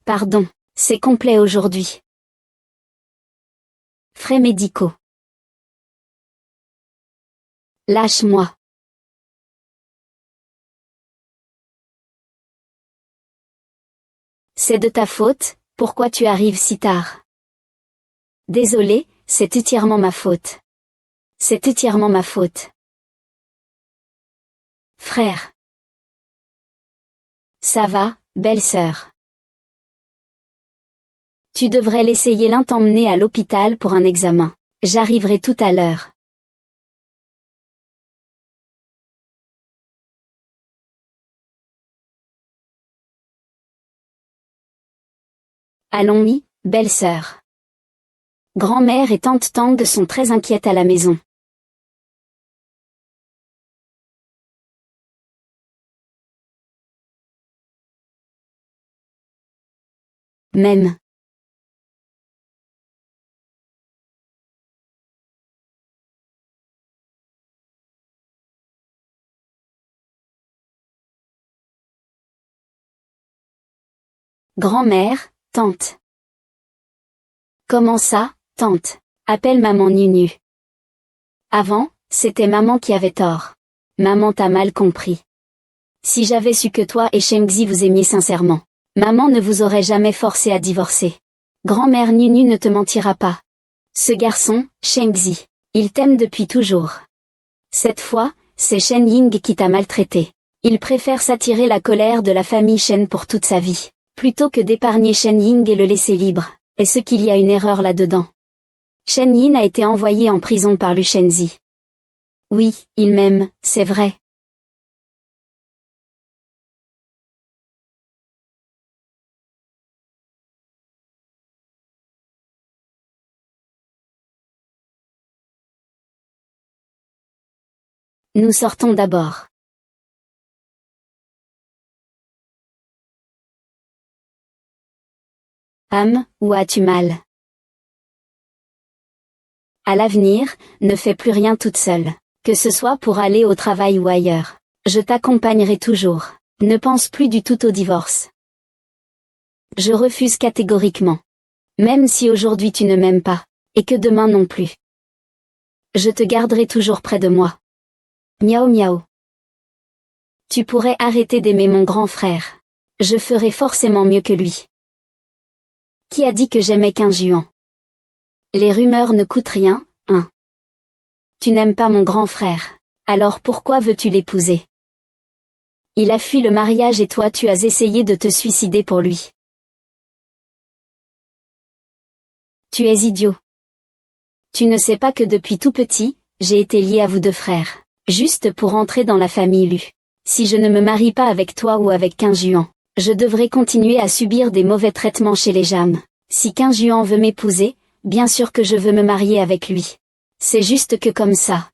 Pardon, c'est complet aujourd'hui. Frais médicaux. Lâche-moi. C'est de ta faute, pourquoi tu arrives si tard? Désolé, c'est entièrement ma faute. C'est entièrement ma faute. Frère. Ça va, belle-sœur. Tu devrais l'essayer t'emmener à l'hôpital pour un examen. J'arriverai tout à l'heure. Allons-y, belle-sœur. Grand-mère et tante Tang sont très inquiètes à la maison. Même. Grand-mère, tante. Comment ça, tante? Appelle maman Nunu. Avant, c'était maman qui avait tort. Maman t'a mal compris. Si j'avais su que toi et Shengzi vous aimiez sincèrement, maman ne vous aurait jamais forcé à divorcer. Grand-mère Nunu ne te mentira pas. Ce garçon, Shengzi, il t'aime depuis toujours. Cette fois, c'est Shen Ying qui t'a maltraité. Il préfère s'attirer la colère de la famille Shen pour toute sa vie, plutôt que d'épargner Shen Ying et le laisser libre. Est-ce qu'il y a une erreur là-dedans? Shen Yin a été envoyé en prison par Lu Shenzi. Oui, il m'aime, c'est vrai. Nous sortons d'abord. Âme, où as-tu mal? À l'avenir, ne fais plus rien toute seule. Que ce soit pour aller au travail ou ailleurs. Je t'accompagnerai toujours. Ne pense plus du tout au divorce. Je refuse catégoriquement. Même si aujourd'hui tu ne m'aimes pas, et que demain non plus. Je te garderai toujours près de moi. Miaou miaou. Tu pourrais arrêter d'aimer mon grand frère. Je ferai forcément mieux que lui. Qui a dit que j'aimais qu'un juan? Les rumeurs ne coûtent rien, hein. Tu n'aimes pas mon grand frère. Alors pourquoi veux-tu l'épouser? Il a fui le mariage et toi tu as essayé de te suicider pour lui. Tu es idiot. Tu ne sais pas que depuis tout petit, j'ai été lié à vous deux frères. Juste pour entrer dans la famille Lu. Si je ne me marie pas avec toi ou avec Qin Juan, je devrais continuer à subir des mauvais traitements chez les Jam. Si Qin Juan veut m'épouser, bien sûr que je veux me marier avec lui. C'est juste que comme ça.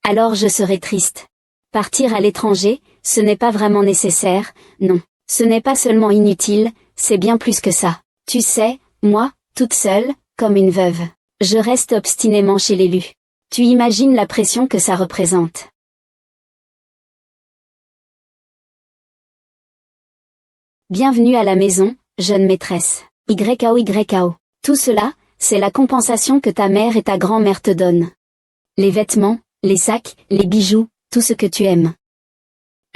Alors je serai triste. Partir à l'étranger, ce n'est pas vraiment nécessaire, non. Ce n'est pas seulement inutile, c'est bien plus que ça. Tu sais, moi, toute seule, comme une veuve, je reste obstinément chez les Lu. Tu imagines la pression que ça représente. Bienvenue à la maison, jeune maîtresse. YKO. Tout cela, c'est la compensation que ta mère et ta grand-mère te donnent. Les vêtements, les sacs, les bijoux, tout ce que tu aimes.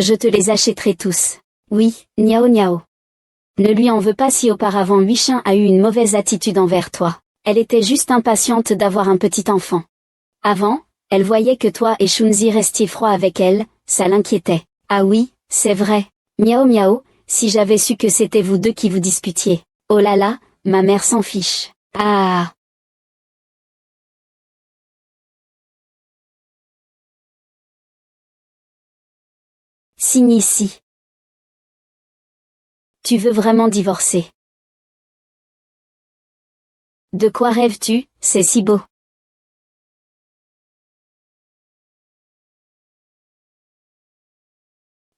Je te les achèterai tous. Oui, niao. Ne lui en veux pas si auparavant Huichin a eu une mauvaise attitude envers toi. Elle était juste impatiente d'avoir un petit enfant. Avant, elle voyait que toi et Shunzi restiez froid avec elle, ça l'inquiétait. Ah oui, c'est vrai. Miao, si j'avais su que c'était vous deux qui vous disputiez. Oh là là, ma mère s'en fiche. Ah. Signe ici. Tu veux vraiment divorcer? De quoi rêves-tu, c'est si beau.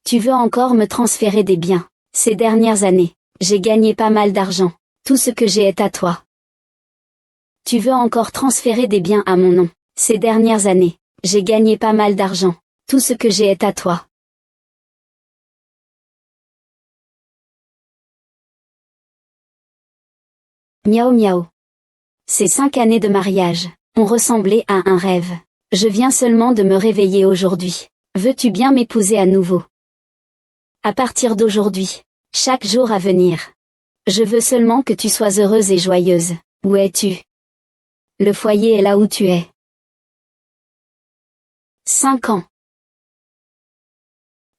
Tu veux encore me transférer des biens. Ces dernières années, j'ai gagné pas mal d'argent. Tout ce que j'ai est à toi. Tu veux encore transférer des biens à mon nom. Ces dernières années, j'ai gagné pas mal d'argent. Tout ce que j'ai est à toi. Miao. Ces 5 années de mariage ont ressemblé à un rêve. Je viens seulement de me réveiller aujourd'hui. Veux-tu bien m'épouser à nouveau? À partir d'aujourd'hui, chaque jour à venir. Je veux seulement que tu sois heureuse et joyeuse. Où es-tu? Le foyer est là où tu es. 5 ans.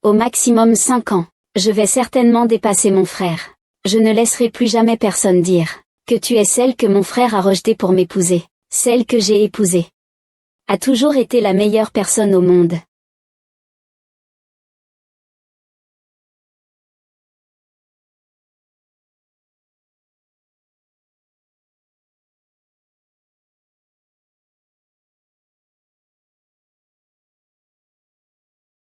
Au maximum 5 ans. Je vais certainement dépasser mon frère. Je ne laisserai plus jamais personne dire que tu es celle que mon frère a rejetée pour m'épouser. Celle que j'ai épousée a toujours été la meilleure personne au monde.